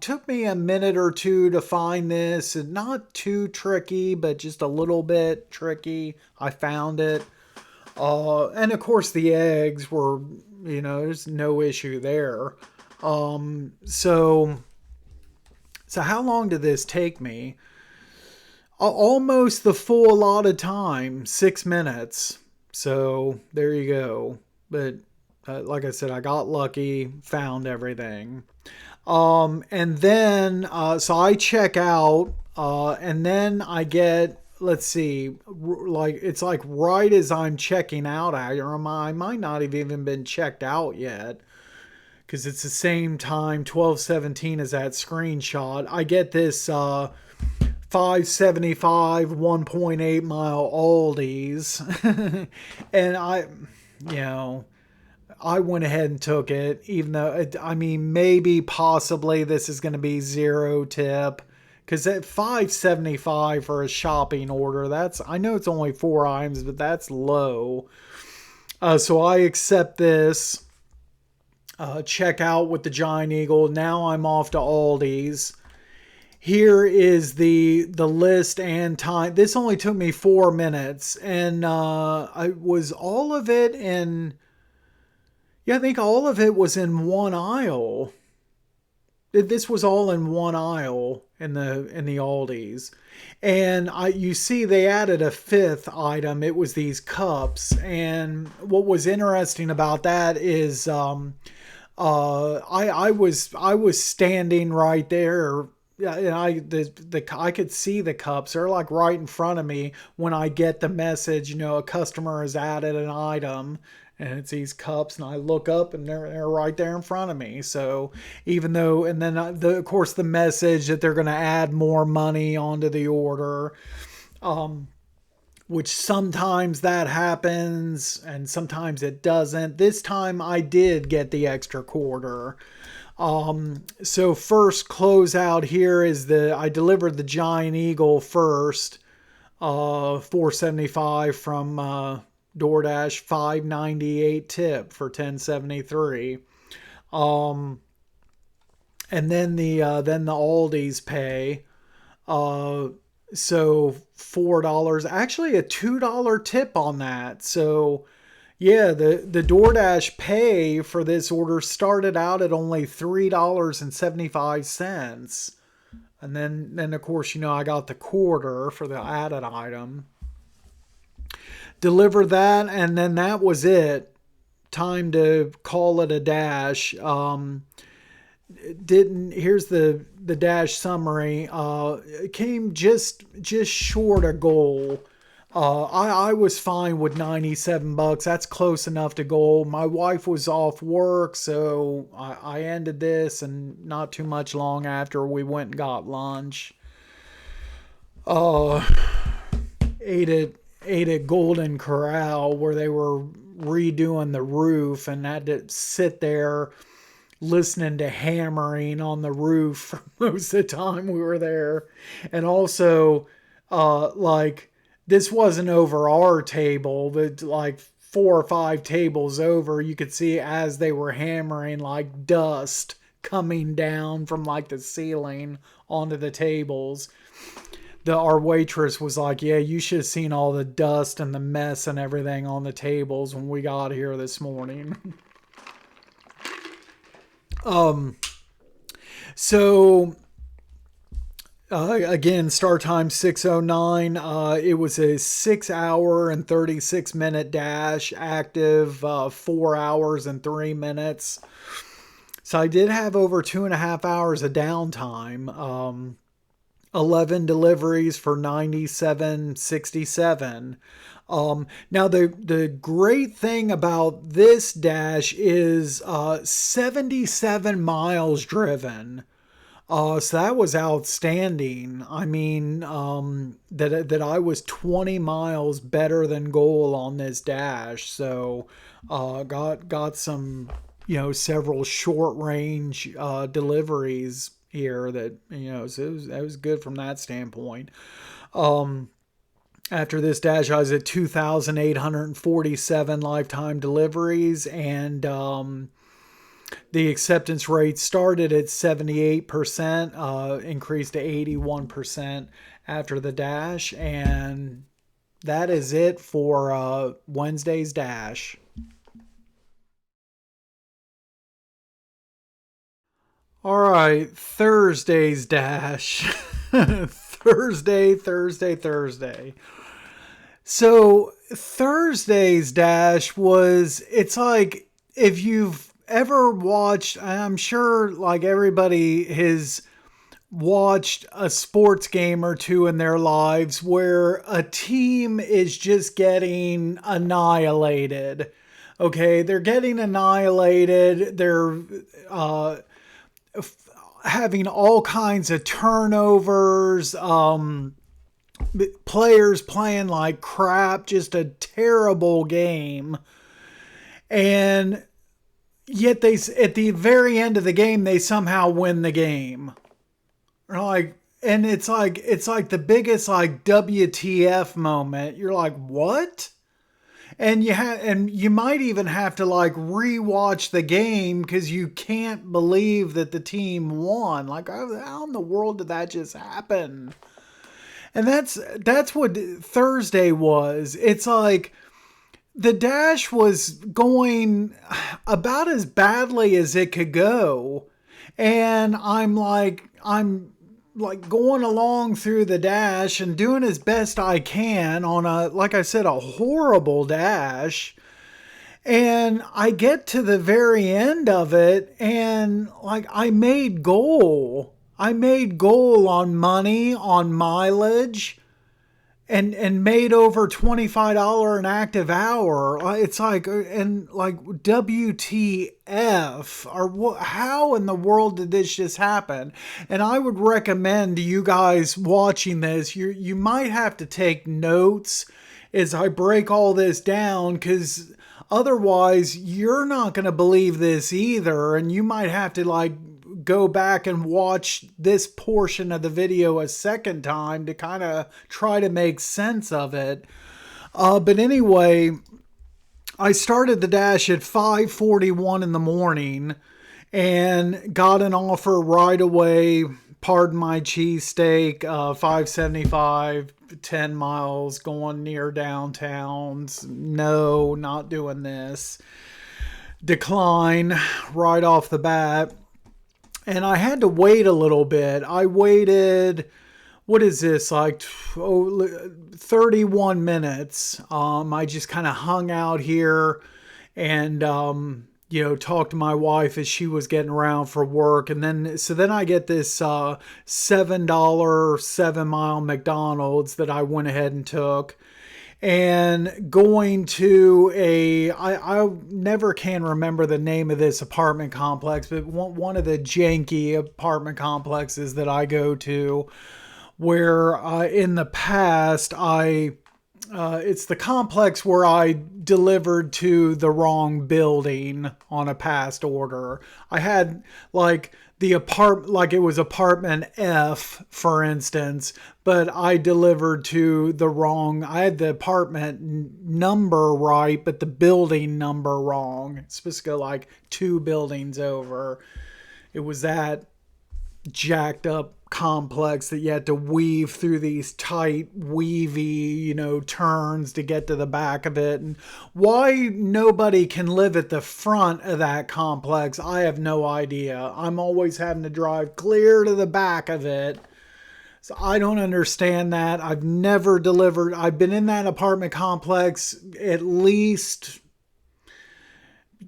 Took me a minute or two to find this. Not too tricky, but just a little bit tricky. I found it. And of course the eggs were, there's no issue there. So how long did this take me? Almost the full allotted time, 6 minutes. So there you go. But like I said, I got lucky, found everything. And then, so I check out, and then I get, let's see, like, it's like right as I'm checking out, I might not have even been checked out yet. Because it's the same time, 12:17 is that screenshot. I get this, 575 1.8 mile Aldi's. And I went ahead and took it, even though maybe possibly this is going to be 0 tip, because at 575 for a shopping order, I know it's only 4 items, but that's low. So I accept this, check out with the Giant Eagle. Now I'm off to Aldi's. Here is the list and time. This only took me 4 minutes, and I was all of it in. Yeah, I think all of it was in one aisle. This was all in one aisle in the Aldi's, and you see they added a 5th item. It was these cups, and what was interesting about that is I was standing right there. Yeah, and I could see the cups. They're like right in front of me when I get the message, a customer has added an item, and it's these cups, and I look up and they're right there in front of me. So even though, and then of course the message that they're going to add more money onto the order, which sometimes that happens and sometimes it doesn't. This time I did get the extra quarter. So first closeout here is I delivered the Giant Eagle first, 475 from, DoorDash, 598 tip for 1073. And then the Aldi's pay, so $4, actually a $2 tip on that. So yeah, the DoorDash pay for this order started out at only $3.75. And then of course, I got the quarter for the added item. Delivered that, and then that was it. Time to call it a dash. Here's the dash summary. It came just short of goal. I was fine with $97. That's close enough to goal. My wife was off work, so I ended this, and not too much long after we went and got lunch. Ate at Golden Corral where they were redoing the roof and had to sit there listening to hammering on the roof for most of the time we were there. And also, like, this wasn't over our table, but like 4 or 5 tables over, you could see as they were hammering, like dust coming down from like the ceiling onto the tables. Our waitress was like, "Yeah, you should have seen all the dust and the mess and everything on the tables when we got here this morning." So again, start time 6:09. It was a 6 hour and 36 minute dash, active 4 hours and 3 minutes. So I did have over 2.5 hours of downtime. 11 deliveries for 97.67. Now the great thing about this dash is 77 miles driven. So that was outstanding. I mean, that I was 20 miles better than goal on this dash. So, got some, several short range, deliveries here that, so it was good from that standpoint. After this dash, I was at 2,847 lifetime deliveries, and, the acceptance rate started at 78%, increased to 81% after the dash. And that is it for Wednesday's dash. All right, Thursday's dash. Thursday. So Thursday's dash it's like, if you've ever watched, I'm sure like everybody has watched a sports game or two in their lives where a team is just getting annihilated. Okay, they're getting annihilated. They're having all kinds of turnovers. Players playing like crap, just a terrible game. And yet at the very end of the game, they somehow win the game. And it's like the biggest like WTF moment. You're like, what? And you might even have to like rewatch the game because you can't believe that the team won. Like, how in the world did that just happen? And that's what Thursday was. It's like, the dash was going about as badly as it could go. And I'm like going along through the dash and doing as best I can on like I said, a horrible dash. And I get to the very end of it and like I made goal. I made goal on money, on mileage. And made over $25 an active hour. It's like, and like, WTF, or what? How in the world did this just happen? And I would recommend to you guys watching this, you might have to take notes as I break all this down, because otherwise you're not going to believe this either, and you might have to like go back and watch this portion of the video a second time to kind of try to make sense of it. But anyway, I started the dash at 5:41 in the morning and got an offer right away. Pardon my cheesesteak, $5.75, 10 miles going near downtowns. No, not doing this. Decline right off the bat. And I had to wait a little bit. I waited, what is this, like 31 minutes. I just kind of hung out here and, talked to my wife as she was getting around for work. And then I get this $7 7-mile McDonald's that I went ahead and took. And going to I never can remember the name of this apartment complex, but one of the janky apartment complexes that I go to, where in the past I it's the complex where I delivered to the wrong building on a past order. I had like like it was apartment F, for instance, but I delivered to the wrong, I had the apartment number right, but the building number wrong. It's supposed to go like 2 buildings over. It was that jacked up complex that you had to weave through these tight weavy turns to get to the back of it. And why nobody can live at the front of that complex, I have no idea. I'm always having to drive clear to the back of it, so I don't understand that. I've never delivered. I've been in that apartment complex at least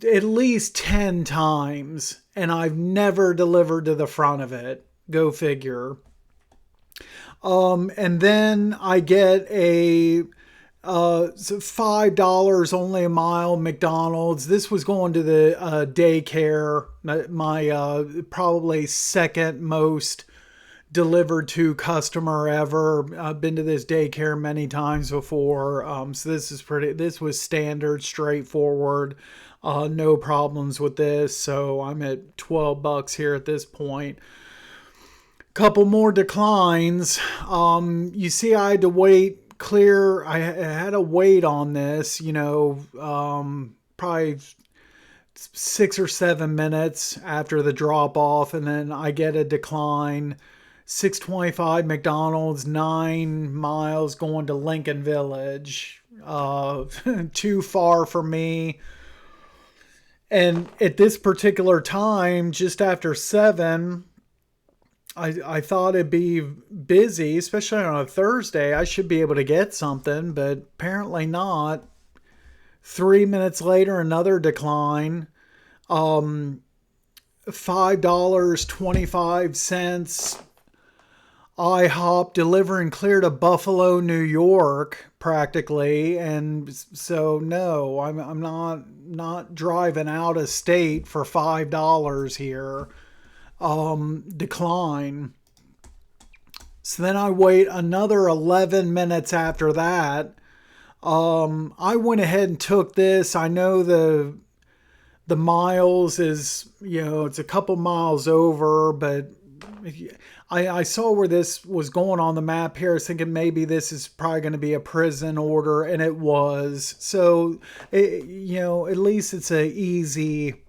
10 times, and I've never delivered to the front of it. Go figure. And then I get a $5 only a mile McDonald's. This was going to the daycare, my probably second most delivered to customer ever. I've been to this daycare many times before. So this was standard, straightforward. No problems with this. So I'm at $12 here at this point. Couple more declines. You see, I had to wait clear. I had to wait on this, probably 6 or 7 minutes after the drop off. And then I get a decline. 625 McDonald's, 9 miles going to Lincoln Village. Too far for me. And at this particular time, just after 7, I thought it'd be busy, especially on a Thursday. I should be able to get something, but apparently not. 3 minutes later, another decline. $5.25. IHOP delivering clear to Buffalo, New York, practically. And so no, I'm not driving out of state for $5 here. Decline. So then I wait another 11 minutes after that. I went ahead and took this. I know the miles is, it's a couple miles over, but I saw where this was going on the map here. I was thinking maybe this is probably going to be a prison order, and it was. So, at least it's a easy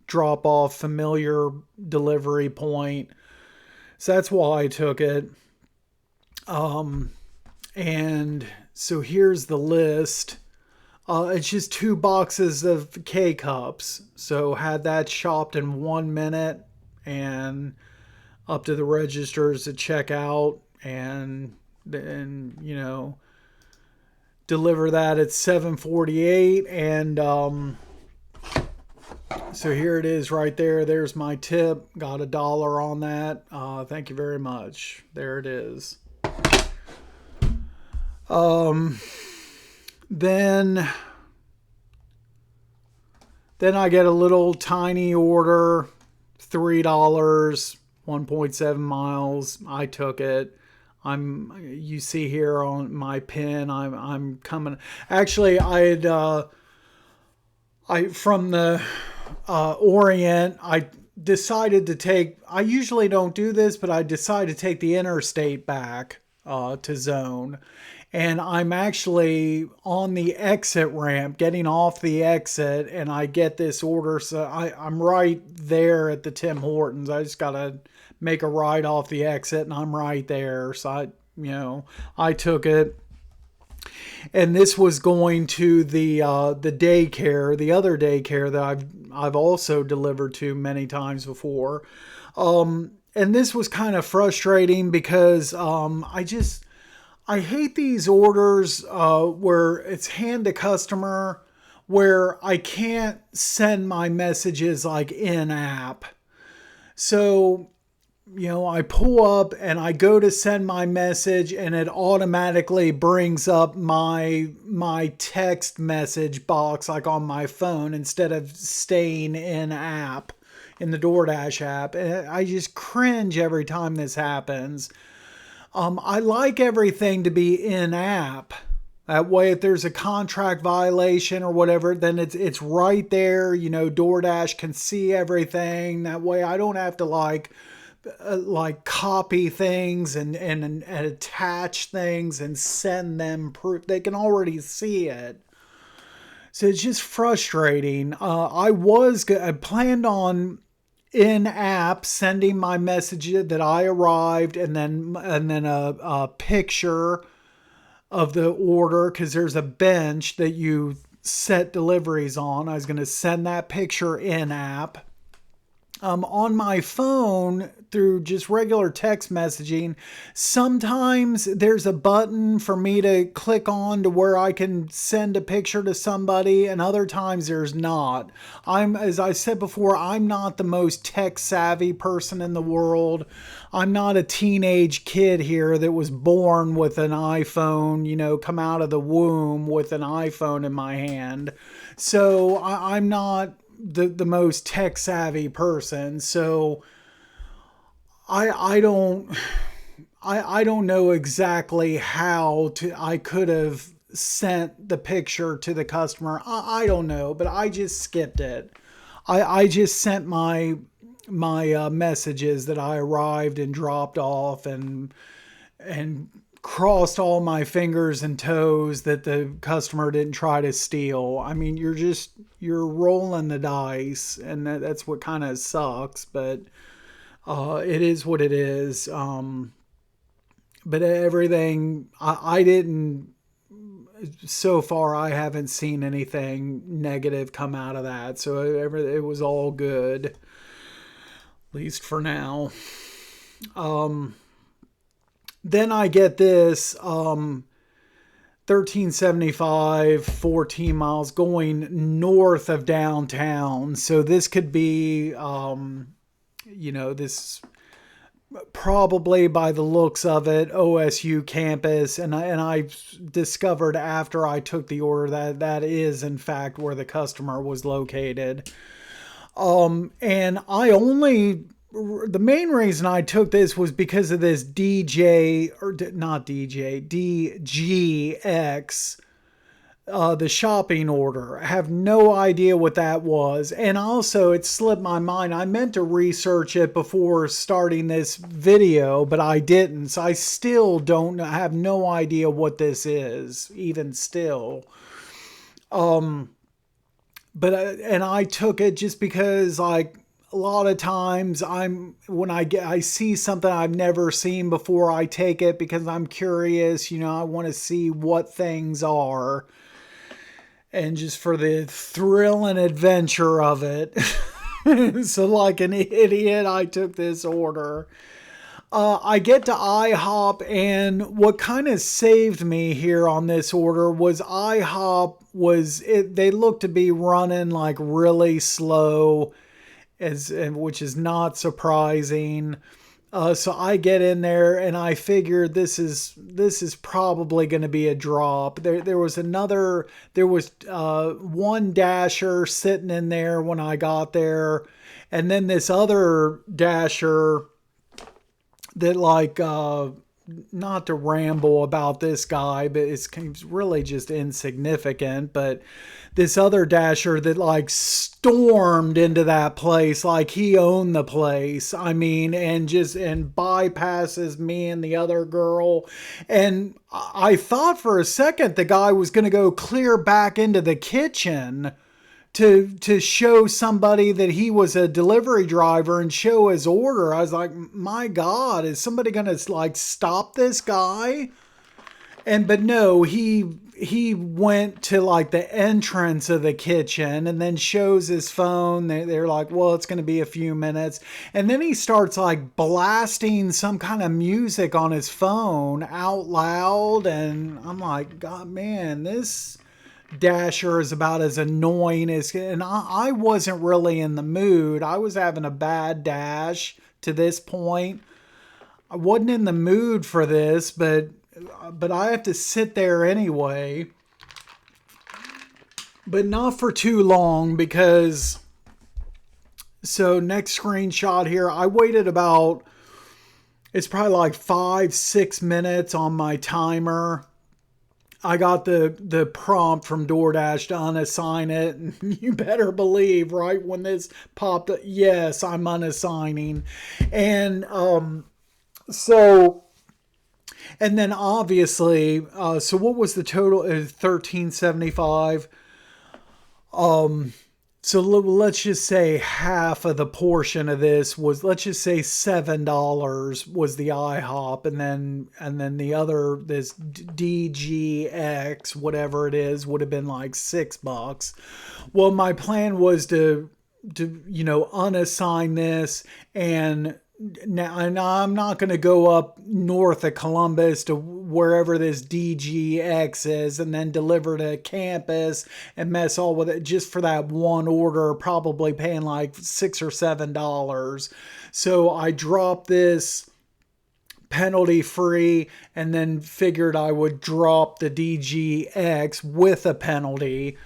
drop off, familiar delivery point. So that's why I took it. And so here's the list. It's just 2 boxes of K-Cups. So had that shopped in 1 minute and up to the registers to check out and deliver that at 7:48. And so here it is right there. There's my tip. Got $1 on that. Thank you very much. There it is. Then I get a little tiny order, $3, 1.7 miles. I took it. You see here on my pin, I'm coming. Actually, from the Orient, I decided to take, I usually don't do this, but I decided to take the interstate back to zone. And I'm actually on the exit ramp, getting off the exit, and I get this order. So I'm right there at the Tim Hortons. I just got to make a right off the exit, and I'm right there. So I took it. And this was going to the daycare, the other daycare that I've also delivered to many times before. And this was kind of frustrating because I hate these orders where it's hand to customer, where I can't send my messages like in app. So, I pull up and I go to send my message, and it automatically brings up my text message box like on my phone instead of staying in app, in the DoorDash app. And I just cringe every time this happens. I like everything to be in app. That way, if there's a contract violation or whatever, then it's right there. You know, DoorDash can see everything. That way, I don't have to like copy things and attach things and send them proof. They can already see it. So it's just frustrating. I planned on in app sending my message that I arrived, and then a picture of the order, because there's a bench that you set deliveries on. I was going to send that picture in app. On my phone through just regular text messaging, sometimes there's a button for me to click on to where I can send a picture to somebody, and other times there's not. As I said before, I'm not the most tech savvy person in the world. I'm not a teenage kid here that was born with an iPhone, come out of the womb with an iPhone in my hand. So I'm not the most tech savvy person. So I don't know exactly how I could have sent the picture to the customer. I don't know, but I just skipped it. I just sent my messages that I arrived and dropped off, and crossed all my fingers and toes that the customer didn't try to steal. I mean, you're rolling the dice, and that's what kind of sucks, but it is what it is. But everything, I didn't, so far I haven't seen anything negative come out of that. So it was all good, at least for now. Then I get this 1375, 14 miles going north of downtown. So this could be, this probably, by the looks of it, OSU campus. And I discovered after I took the order that is in fact where the customer was located. And the main reason I took this was because of this DGX, the shopping order. I have no idea what that was. And also, it slipped my mind. I meant to research it before starting this video, but I didn't. So I still don't know. I have no idea what this is, even still. And I took it just because, like, a lot of times when I see something I've never seen before, I take it because I'm curious, I want to see what things are, and just for the thrill and adventure of it. So like an idiot, I took this order. I get to IHOP, and what kind of saved me here on this order was IHOP they look to be running like really slow, which is not surprising. So I get in there, and I figured this is probably going to be a drop. There was one dasher sitting in there when I got there, and then this other dasher that, like, not to ramble about this guy, but it's really just insignificant, but this other dasher that, like, stormed into that place like he owned the place. I mean, and bypasses me and the other girl. And I thought for a second the guy was going to go clear back into the kitchen to show somebody that he was a delivery driver and show his order. I was like, my God, is somebody going to, like, stop this guy? But no, he went to, like, the entrance of the kitchen and then shows his phone. They're like, well, it's going to be a few minutes. And then he starts, like, blasting some kind of music on his phone out loud. And I'm like, God, man, this dasher is about as annoying as, and I wasn't really in the mood. I was having a bad dash to this point. I wasn't in the mood for this, but I have to sit there anyway. But not for too long, because, so next screenshot here, I waited about It's probably like 5, 6 minutes on my timer. I got the prompt from DoorDash to unassign it, and you better believe, right when this popped up, yes, I'm unassigning, and so and then obviously, so what was the total? 1375. So let's just say half of the portion of this was, let's just say $7 was the IHOP, and then the other, this DGX whatever it is, would have been like $6. Well, my plan was to unassign this, and I'm not going to go up north of Columbus to wherever this DGX is and then deliver to campus and mess all with it just for that one order, probably paying like $6 or $7. So I dropped this penalty free and then figured I would drop the DGX with a penalty.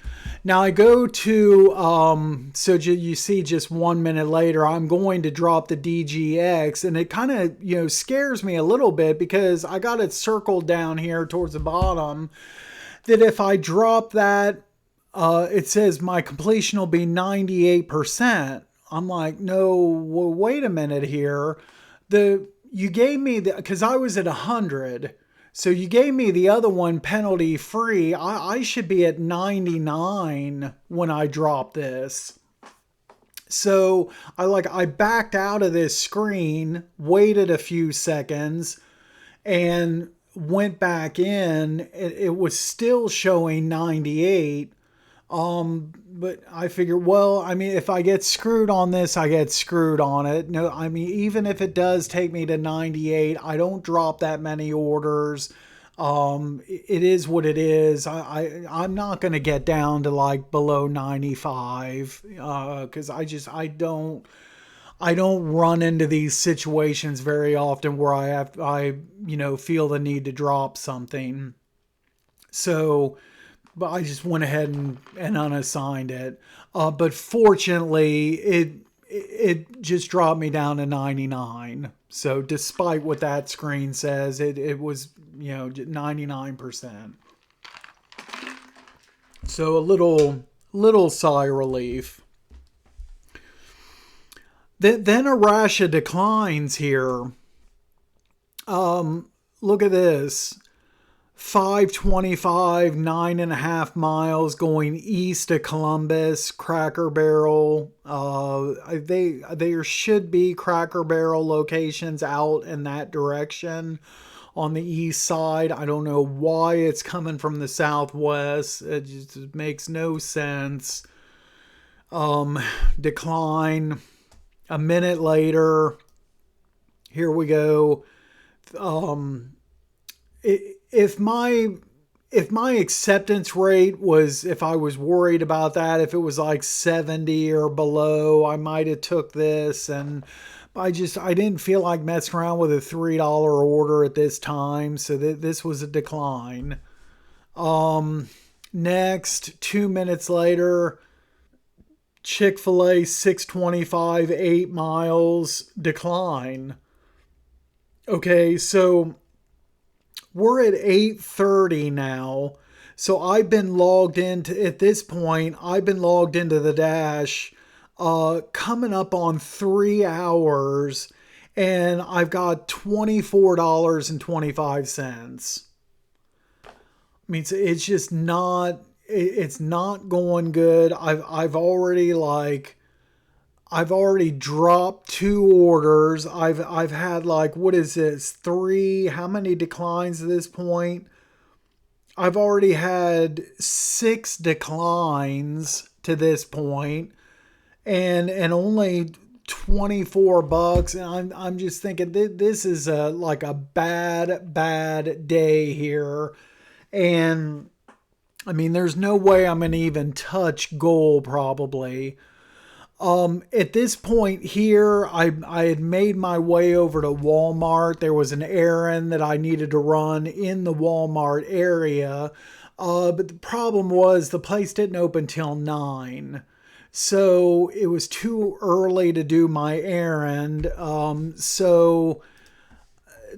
Now I go to, so you see just 1 minute later, I'm going to drop the DGX, and it kind of, scares me a little bit because I got it circled down here towards the bottom that if I drop that, it says my completion will be 98%. I'm like, no, well, wait a minute here. You gave me because I was at 100. So you gave me the other one penalty free. I should be at 99 when I drop this. So I backed out of this screen, waited a few seconds, and went back in. It was still showing 98. But I figured, well, I mean, if I get screwed on this, I get screwed on it. No, I mean, even if it does take me to 98, I don't drop that many orders. It is what it is. I'm not going to get down to like below 95, cause I don't run into these situations very often where I feel the need to drop something. So, but I just went ahead and unassigned it. But fortunately, it just dropped me down to 99. So despite what that screen says, it was 99%. So a little sigh of relief. Then a rash of declines here. Look at this. 525, 9.5 miles going east of Columbus, Cracker Barrel. There should be Cracker Barrel locations out in that direction on the east side. I don't know why it's coming from the southwest. It just makes no sense. Decline. A minute later, here we go. If my acceptance rate was, if I was worried about that, if it was like 70 or below, I might have took this, and I didn't feel like messing around with a $3 order at this time, so this was a decline. Next, 2 minutes later, Chick-fil-A 625, 8 miles, decline. Okay, so we're at 8:30 now. So I've been logged into, at this point, I've been logged into the Dash coming up on 3 hours, and I've got $24.25. I mean, it's just not, it's not going good. I've already dropped 2 orders. I've had like, what is this? 3, how many declines at this point? I've already had 6 declines to this point, and only $24. And I'm just thinking this is like a bad day here. And I mean, there's no way I'm going to even touch goal probably. At this point here, I had made my way over to Walmart. There was an errand that I needed to run in the Walmart area. But the problem was the place didn't open till 9. So it was too early to do my errand. So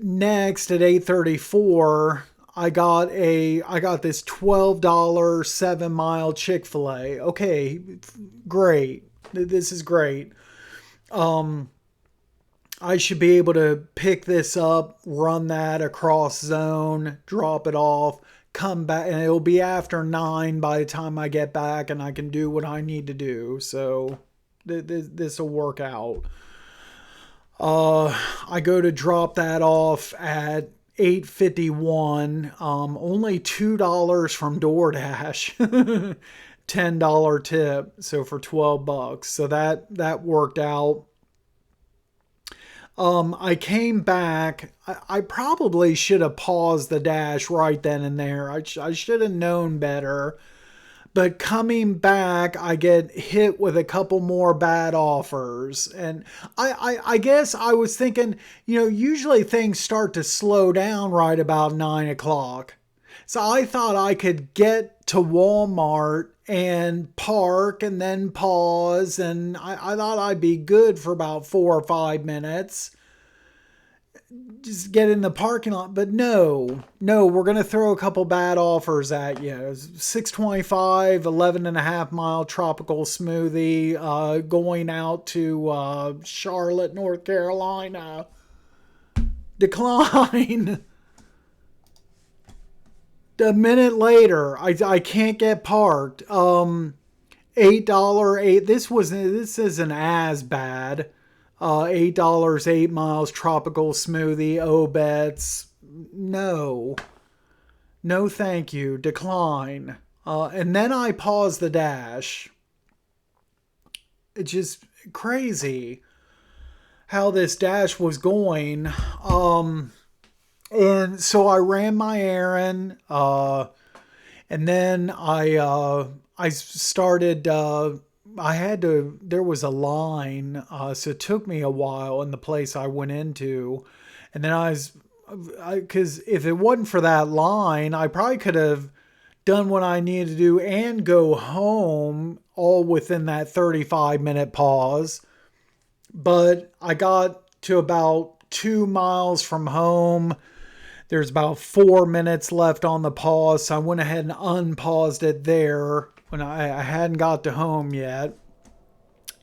next at 8:34, I got this $12 7 mile Chick-fil-A. Okay, great. This is great. I should be able to pick this up, run that across zone, drop it off, come back, and it'll be after 9 by the time I get back, and I can do what I need to do. So this will work out. I go to drop that off at 8:51. Only $2 from DoorDash. $10 tip. So for $12. So that worked out. I came back. I probably should have paused the dash right then and there. I should have known better. But coming back, I get hit with a couple more bad offers. And I guess I was thinking, usually things start to slow down right about 9 o'clock. So I thought I could get to Walmart and park and then pause. And I thought I'd be good for about 4 or 5 minutes. Just get in the parking lot. But no, we're going to throw a couple bad offers at you. $6.25, 11.5 mile tropical smoothie, going out to Charlotte, North Carolina. Decline. A minute later, I can't get parked. $8. This isn't as bad. $8, 8 miles, tropical smoothie, Obets. No, thank you. Decline. And then I pause the dash. It's just crazy how this dash was going. And so I ran my errand. And then I started, there was a line, so it took me a while in the place I went into. And then because if it wasn't for that line, I probably could have done what I needed to do and go home all within that 35-minute pause. But I got to about 2 miles from home. There's about 4 minutes left on the pause, so I went ahead and unpaused it there when I hadn't got to home yet.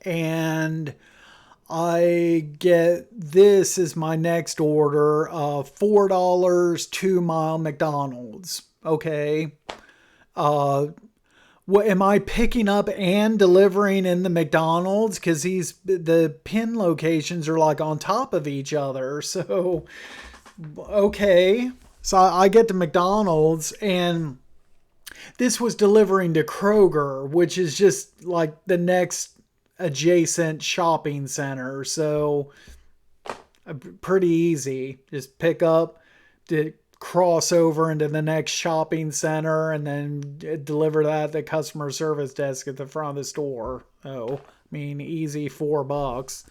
And I get this as my next order, $4, 2 mile McDonald's. Okay. What am I picking up and delivering in the McDonald's? Because the pin locations are like on top of each other. So, okay. So I get to McDonald's, and this was delivering to Kroger, which is just like the next adjacent shopping center. So pretty easy. Just pick up, cross over into the next shopping center, and then deliver that at the customer service desk at the front of the store. Oh, I mean, easy $4.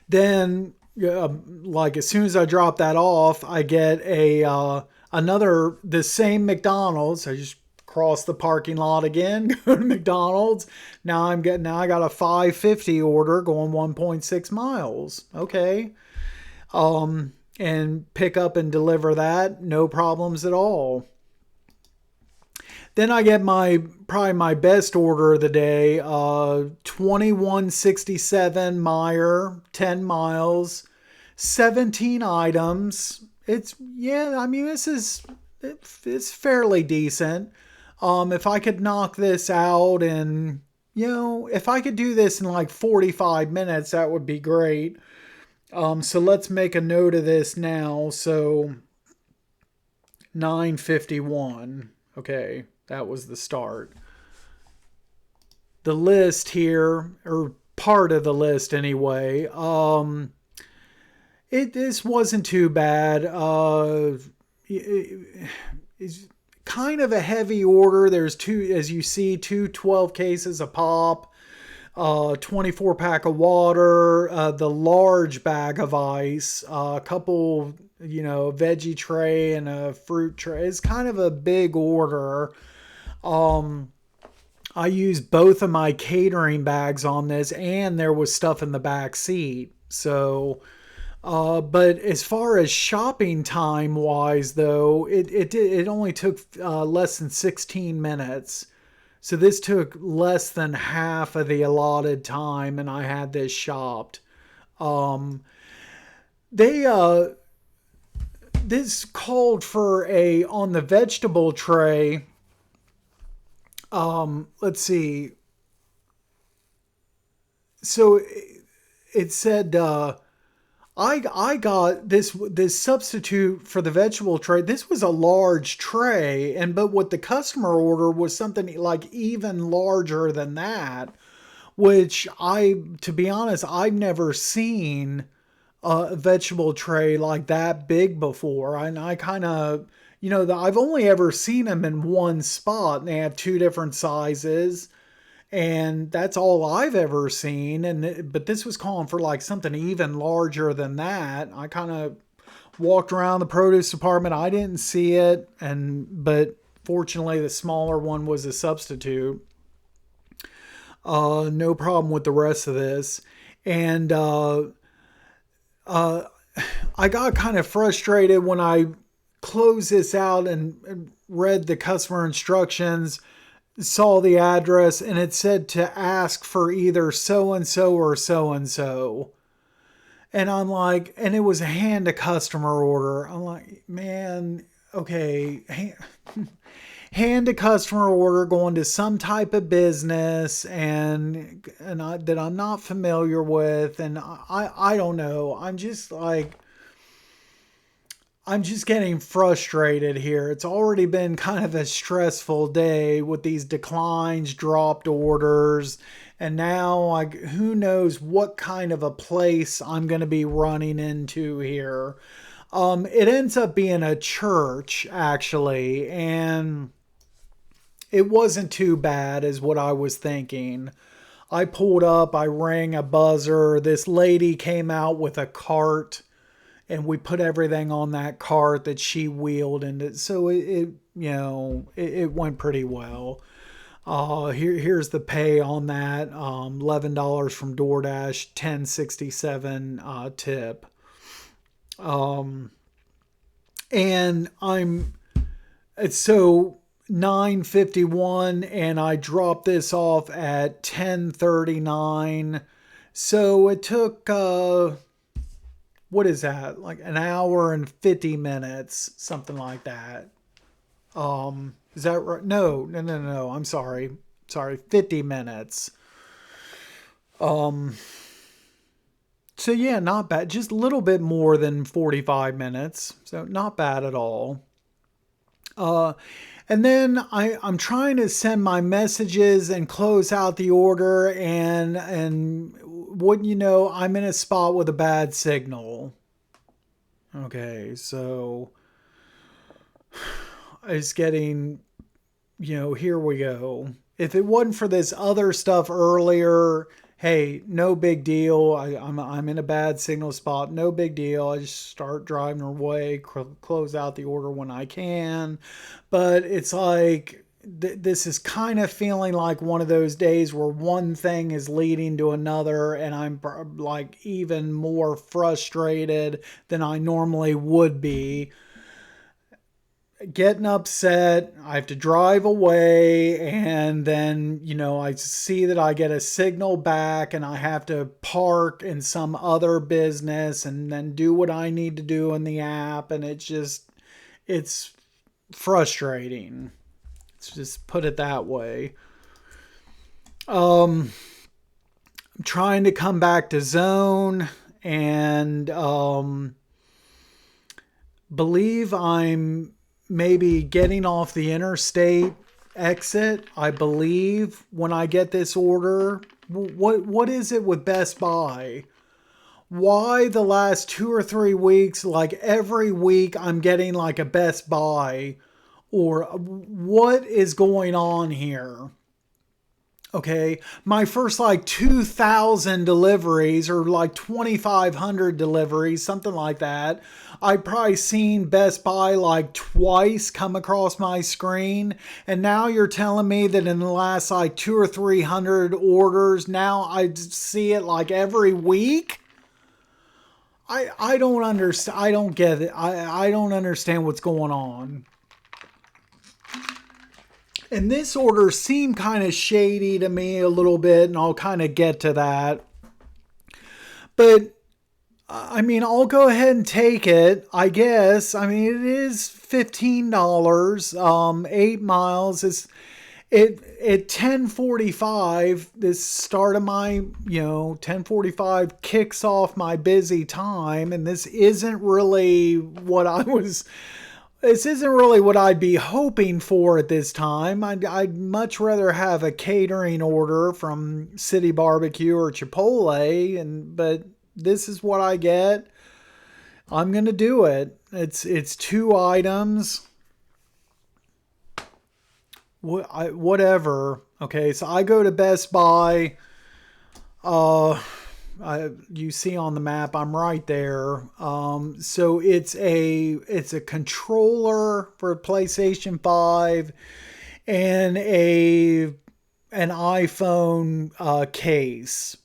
Then, like as soon as I drop that off, I get the same McDonald's. I just cross the parking lot again, go to McDonald's. Now I got a $5.50 order going 1.6 miles. Okay. And pick up and deliver that. No problems at all. Then I get probably my best order of the day, 2167 Meyer, 10 miles, 17 items. It's fairly decent. If I could knock this out and, if I could do this in like 45 minutes, that would be great. So let's make a note of this now. So 9:51. Okay. That was the start. The list here, or part of the list anyway. This wasn't too bad. It's kind of a heavy order. There's as you see, 12 cases of pop, 24 pack of water, the large bag of ice, a couple, veggie tray and a fruit tray. It's kind of a big order. I used both of my catering bags on this, and there was stuff in the back seat. So, But as far as shopping time wise, though, it only took less than 16 minutes. So this took less than half of the allotted time, and I had this shopped. Um, they This called for a on the vegetable tray. Let's see. So it said I got this substitute for the vegetable tray. This was a large tray, and but what the customer order was something like even larger than that, which to be honest, I've never seen a vegetable tray like that big before. And I kind of, I've only ever seen them in one spot, and they have two different sizes, and that's all I've ever seen. But this was calling for like something even larger than that. I kind of walked around the produce department. I didn't see it, but fortunately, the smaller one was a substitute. No problem with the rest of this, and uh, I got kind of frustrated when I closed this out and read the customer instructions, saw the address, and it said to ask for either so and so or so and so. And I'm like, and it was a hand to customer order. I'm like, man, okay, hand to customer order going to some type of business that I'm not familiar with, and I don't know. I'm just getting frustrated here. It's already been kind of a stressful day with these declines, dropped orders, and now like who knows what kind of a place I'm going to be running into here. It ends up being a church actually, and it wasn't too bad as what I was thinking. I pulled up, I rang a buzzer. This lady came out with a cart, and we put everything on that cart that she wheeled, and so it went pretty well. Here's the pay on that. $11 from DoorDash, 10.67 tip. And it's so 9:51, and I dropped this off at 10:39. So it took what is that? Like an hour and 50 minutes, something like that. Is that right? No. I'm sorry. 50 minutes. So yeah, not bad. Just a little bit more than 45 minutes. So not bad at all. And then I'm trying to send my messages and close out the order, and wouldn't you know, I'm in a spot with a bad signal. Okay, so it's getting, here we go. If it wasn't for this other stuff earlier, hey, no big deal. I'm in a bad signal spot. No big deal. I just start driving away, close out the order when I can. But it's like this is kind of feeling like one of those days where one thing is leading to another, and I'm like even more frustrated than I normally would be. Getting upset, I have to drive away, and then I see that I get a signal back, and I have to park in some other business and then do what I need to do in the app, and it's frustrating. Let's just put it that way. I'm trying to come back to zone, and believe I'm maybe getting off the interstate exit, I believe, when I get this order. What is it with Best Buy? Why the last 2 or 3 weeks, like every week I'm getting like a Best Buy, or what is going on here? Okay, my first like 2,000 deliveries or like 2,500 deliveries, something like that. I've probably seen Best Buy like twice come across my screen. And now you're telling me that in the last like 200 or 300 orders, now I see it like every week? I don't understand. I don't get it. I don't understand what's going on. And this order seemed kind of shady to me a little bit, and I'll kind of get to that. But I mean, I'll go ahead and take it, I guess. I mean, it is $15. 8 miles is it at 10:45. This start of my 10:45 kicks off my busy time, and this isn't really what I was. This isn't really what I'd be hoping for at this time. I'd much rather have a catering order from City Barbecue or Chipotle, but this is what I get. I'm gonna do it. It's 2 items. Whatever. Okay, so I go to Best Buy. You see on the map, I'm right there. So it's a controller for PlayStation 5 and an iPhone case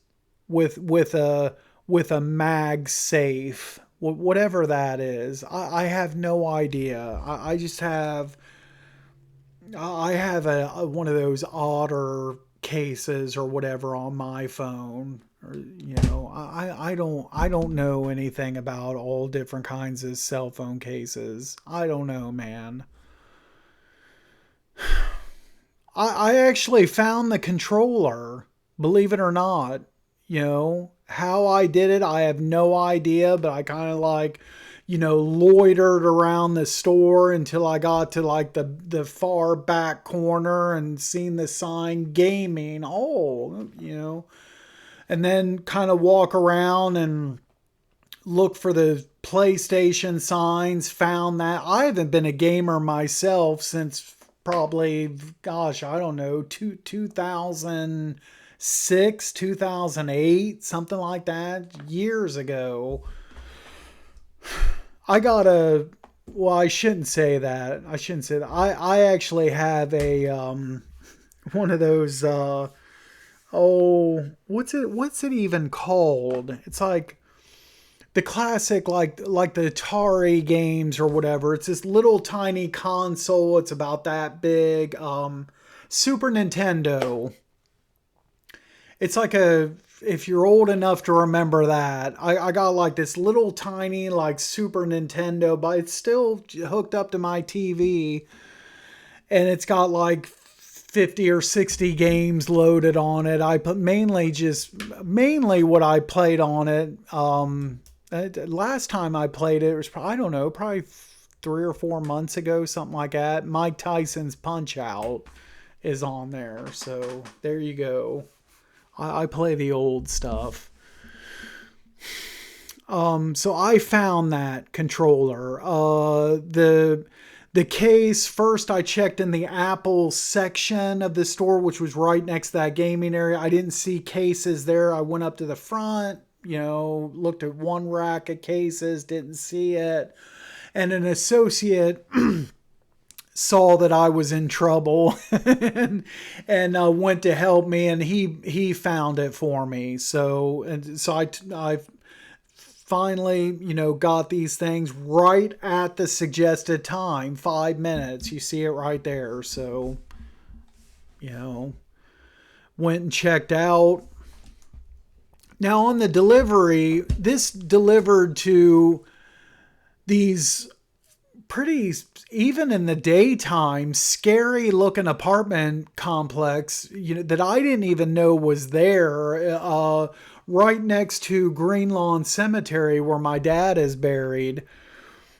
with a MagSafe, whatever that is. I have no idea. I just have one of those otter cases or whatever on my phone. Or, I don't know anything about all different kinds of cell phone cases. I don't know, man. I actually found the controller, believe it or not. How I did it, I have no idea, but I kind of loitered around the store until I got to the far back corner and seen the sign gaming. And then kind of walk around and look for the PlayStation signs, found that. I haven't been a gamer myself since probably, gosh, I don't know, 2006, 2008, something like that, years ago. I shouldn't say that. I actually have a, one of those, what's it even called? It's like the classic, like the Atari games or whatever. It's this little tiny console. It's about that big. Super Nintendo. It's like if you're old enough to remember that, I got like this little tiny like Super Nintendo, but it's still hooked up to my TV, and it's got like 50 or 60 games loaded on it. I put mainly what I played on it. Last time I played it was probably 3 or 4 months ago, something like that. Mike Tyson's Punch Out is on there, so there you go. I play the old stuff. So I found that controller. The case, first I checked in the Apple section of the store, which was right next to that gaming area. I didn't see cases there. I went up to the front, looked at one rack of cases, didn't see it. And an associate saw that I was in trouble and went to help me, and he found it for me. So I finally, got these things right at the suggested time, 5 minutes. You see it right there. So, went and checked out. Now on the delivery, this delivered to these pretty, even in the daytime, scary looking apartment complex, that I didn't even know was there. Right next to Green Lawn Cemetery where my dad is buried.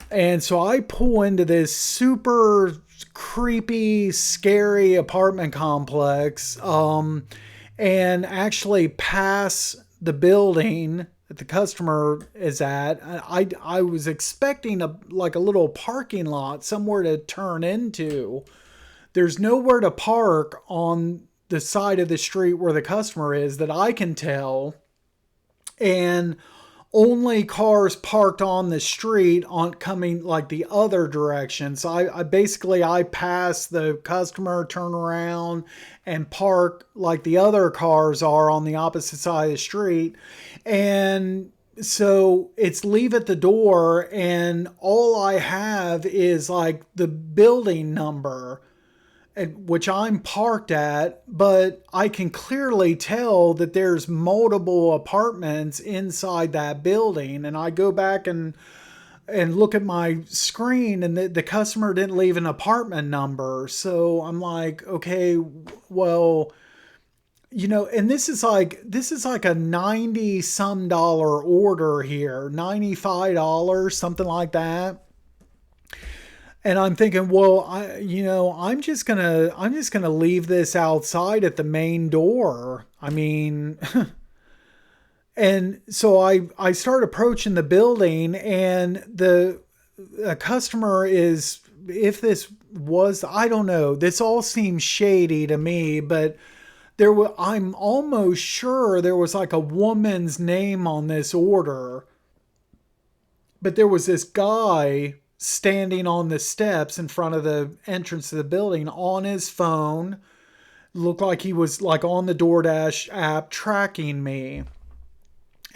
And so I pull into this super creepy, scary apartment complex, and actually pass the building that the customer is at. I was expecting a little parking lot, somewhere to turn into. There's nowhere to park on the side of the street where the customer is that I can tell. And only cars parked on the street on coming like the other direction. So I pass the customer, turn around and park like the other cars are on the opposite side of the street. And So it's leave at the door, and all I have is like the building number which I'm parked at, but I can clearly tell that there's multiple apartments inside that building. And I go back and look at my screen, and the customer didn't leave an apartment number. So I'm like, okay, well, and this is like a 90 some dollar order here, $95, something like that. And I'm thinking, well, I'm just gonna leave this outside at the main door. I mean, and so I start approaching the building, and the a customer is, if this was, I don't know, this all seems shady to me, but I'm almost sure there was like a woman's name on this order, but there was this guy standing on the steps in front of the entrance of the building on his phone. Looked like he was like on the DoorDash app tracking me.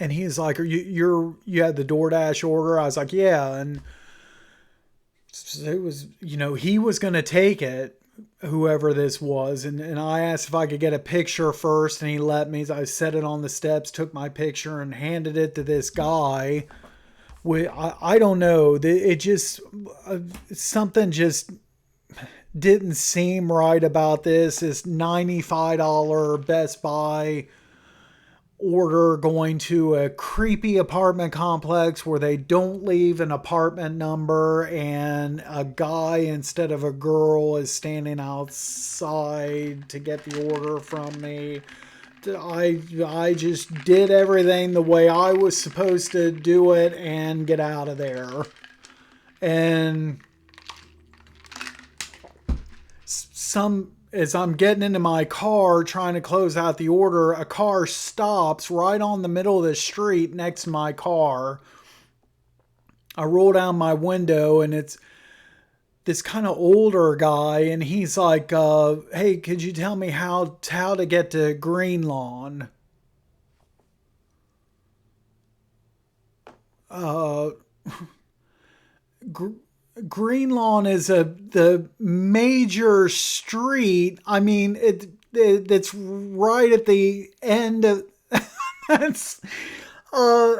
And he's like, you had the DoorDash order?" I was like, "Yeah." And it was, he was going to take it, whoever this was. And I asked if I could get a picture first, and he let me. So I set it on the steps, took my picture, and handed it to this guy. I don't know. It just, something just didn't seem right about this $95 Best Buy order going to a creepy apartment complex where they don't leave an apartment number, and a guy instead of a girl is standing outside to get the order from me. I just did everything the way I was supposed to do it and get out of there. And as I'm getting into my car trying to close out the order, a car stops right on the middle of the street next to my car. I roll down my window, and it's this kind of older guy, and he's like, "Hey, could you tell me how to get to Green Lawn?" Uh, Gr- Green Lawn is the major street. I mean, it's right at the end of that's uh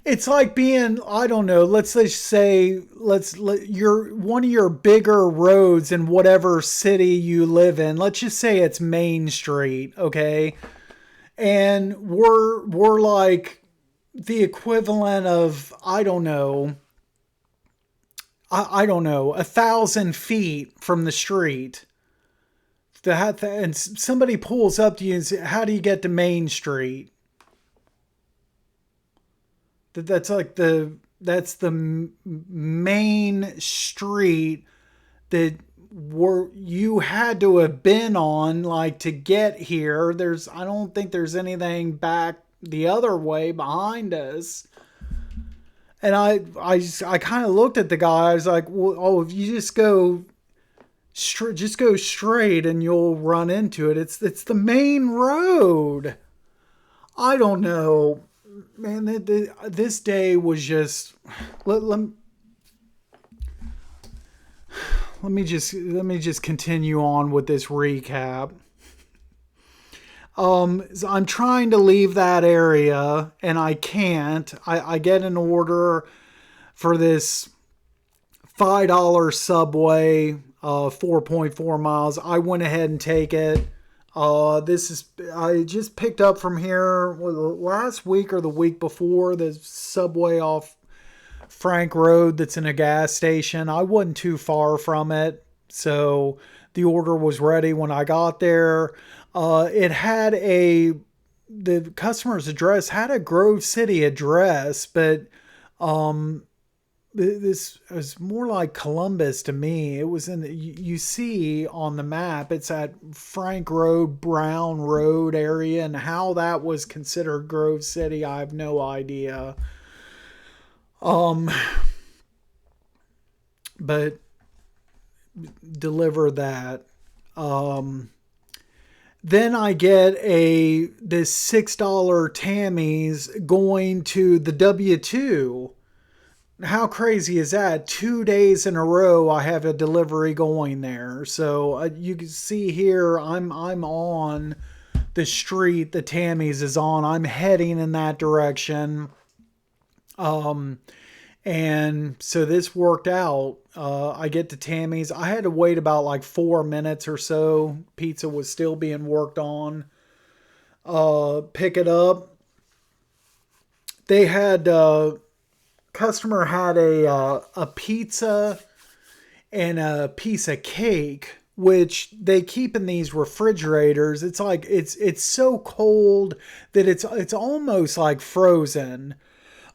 it's like being, I don't know, let's just say, your one of your bigger roads in whatever city you live in. Let's just say it's Main Street, okay? And we're like the equivalent of, I don't know, 1,000 feet from the street. And somebody pulls up to you and says, "How do you get to Main Street?" That's like that's the main street that you had to have been on, like, to get here. I don't think there's anything back the other way behind us. And I kind of looked at the guy. I was like, "Well, oh, if you just go straight, and you'll run into it. It's the main road." I don't know, man. This day was just. Let, let, let me just continue on with this recap. So I'm trying to leave that area, and I can't. I get an order for this $5 Subway, 4.4 miles. I went ahead and take it. I just picked up from here last week or the week before, the Subway off Frank Road that's in a gas station. I wasn't too far from it, so the order was ready when I got there. It had the customer's address had a Grove City address, but um, this was more like Columbus to me. It was you see on the map, it's at Frank Road, Brown Road area, and how that was considered Grove City, I have no idea. Um, but deliver that. Um, Then I get this $6 Tammy's going to the W2. How crazy is that? 2 days in a row, I have a delivery going there. So you can see here, I'm on the street the Tammy's is on. I'm heading in that direction. Um, and so this worked out. I get to Tammy's. I had to wait about like 4 minutes or so. Pizza was still being worked on. Pick it up. They had customer had a pizza and a piece of cake, which they keep in these refrigerators. It's like it's so cold that it's almost like frozen.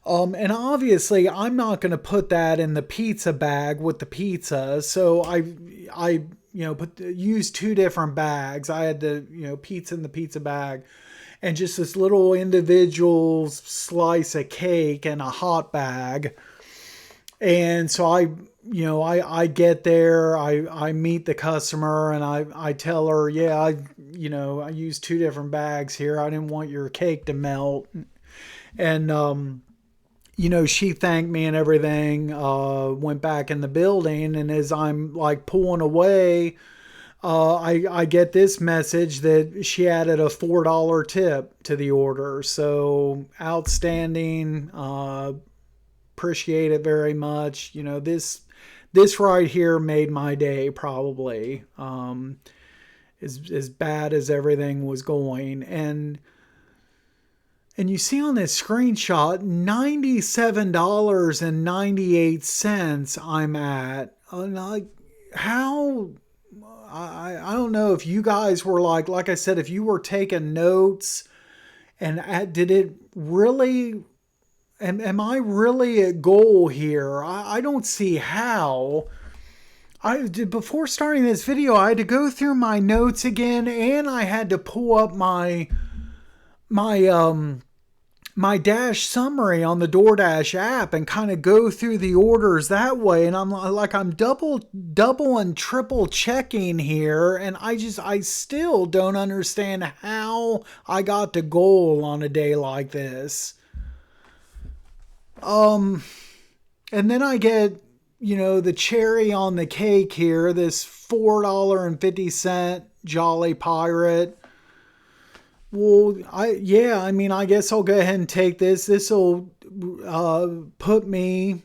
And obviously, I'm not going to put that in the pizza bag with the pizza. So I use two different bags. I had the pizza in the pizza bag, and just this little individual slice of cake in a hot bag. And so I get there, I meet the customer, and I tell her, yeah, I used two different bags here. I didn't want your cake to melt. And she thanked me and everything, went back in the building. And as I'm like pulling away, I get this message that she added a $4 tip to the order. So outstanding. Appreciate it very much. This right here made my day probably. As bad as everything was going. And you see on this screenshot, $97.98 I'm at. How, I don't know if you guys were like I said, if you were taking notes, and did it really, am I really at goal here? I don't see how. Before starting this video, I had to go through my notes again, and I had to pull up my Dash summary on the DoorDash app and kind of go through the orders that way. And I'm double and triple checking here. And I still don't understand how I got to goal on a day like this. And then I get, the cherry on the cake here, this $4.50 Jolly Pirate. Well, I guess I'll go ahead and take this. This will put me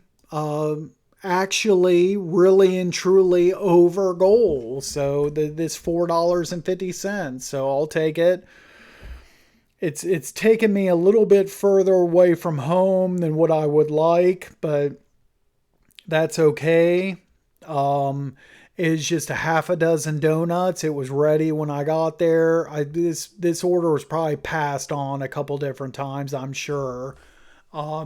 actually really and truly over goal. So this $4.50. So I'll take it. It's taken me a little bit further away from home than what I would like, but that's okay. It's just a half a dozen donuts. It was ready when I got there. This order was probably passed on a couple different times, I'm sure,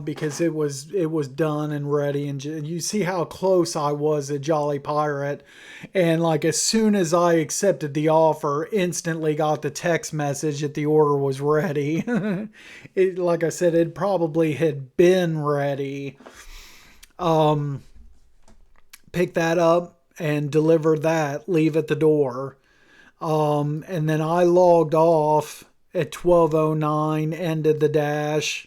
because it was done and ready. And you see how close I was at Jolly Pirate, and like as soon as I accepted the offer, instantly got the text message that the order was ready. Like I said, it probably had been ready. Pick that up and deliver that, leave at the door. And then I logged off at 12:09, ended the Dash.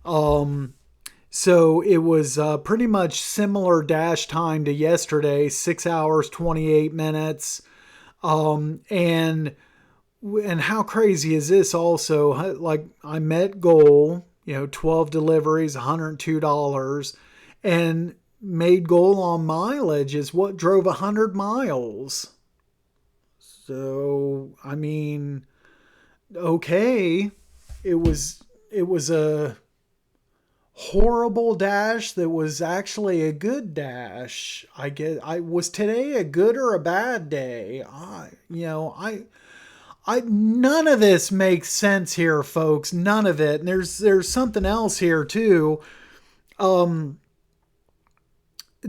So it was pretty much similar Dash time to yesterday, 6 hours, 28 minutes. And how crazy is this also? Like I met goal, 12 deliveries, $102, and made goal on mileage is what drove 100 miles. So, I mean, okay, it was a horrible Dash that was actually a good Dash. Was today a good or a bad day? None of this makes sense here, folks. None of it. And there's something else here too.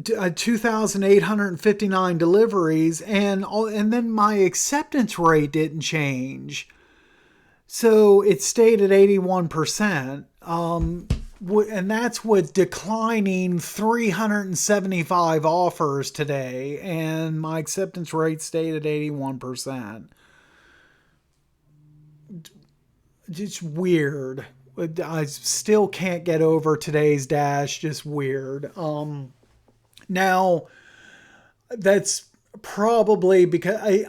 2,859 deliveries, and then my acceptance rate didn't change, so it stayed at 81%. And that's with declining 375 offers today, and my acceptance rate stayed at 81%. just weird. I still can't get over today's dash. Just weird. Now that's probably because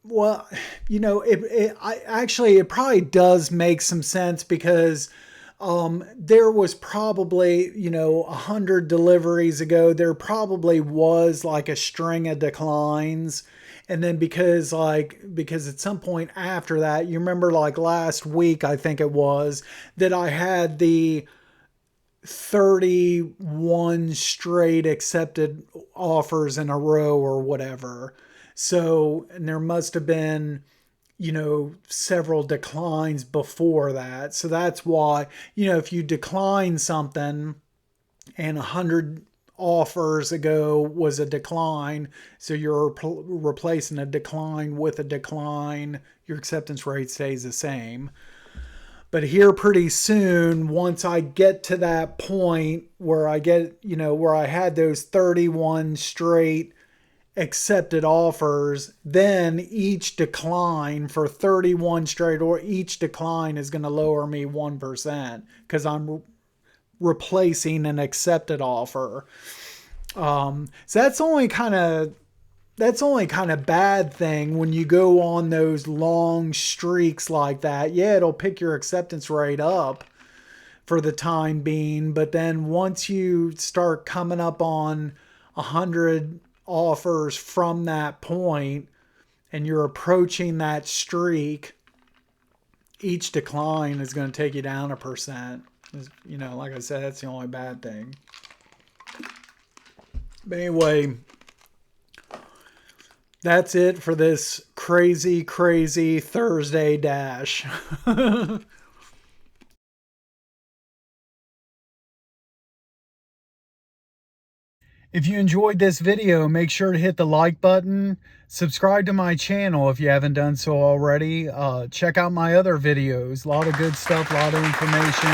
well, it probably does make some sense because there was probably, 100 deliveries ago, there probably was like a string of declines. And then because at some point after that, you remember like last week, I think it was, that I had the 31 straight accepted offers in a row or whatever. So, and there must have been, several declines before that. So that's why, if you decline something and 100 offers ago was a decline, so you're replacing a decline with a decline, your acceptance rate stays the same. But here pretty soon, once I get to that point where where I had those 31 straight accepted offers, then each decline for 31 straight, or each decline is going to lower me 1% because I'm replacing an accepted offer. So that's only kind of bad thing when you go on those long streaks like that. Yeah, it'll pick your acceptance rate up for the time being, but then once you start coming up on 100 offers from that point and you're approaching that streak, each decline is going to take you down 1%. Like I said, that's the only bad thing. But anyway, that's it for this crazy, crazy Thursday dash. If you enjoyed this video, make sure to hit the like button. Subscribe to my channel if you haven't done so already. Check out my other videos. A lot of good stuff, a lot of information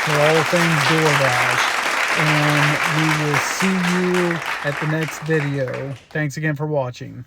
for all things DoorDash. And we will see you at the next video. Thanks again for watching.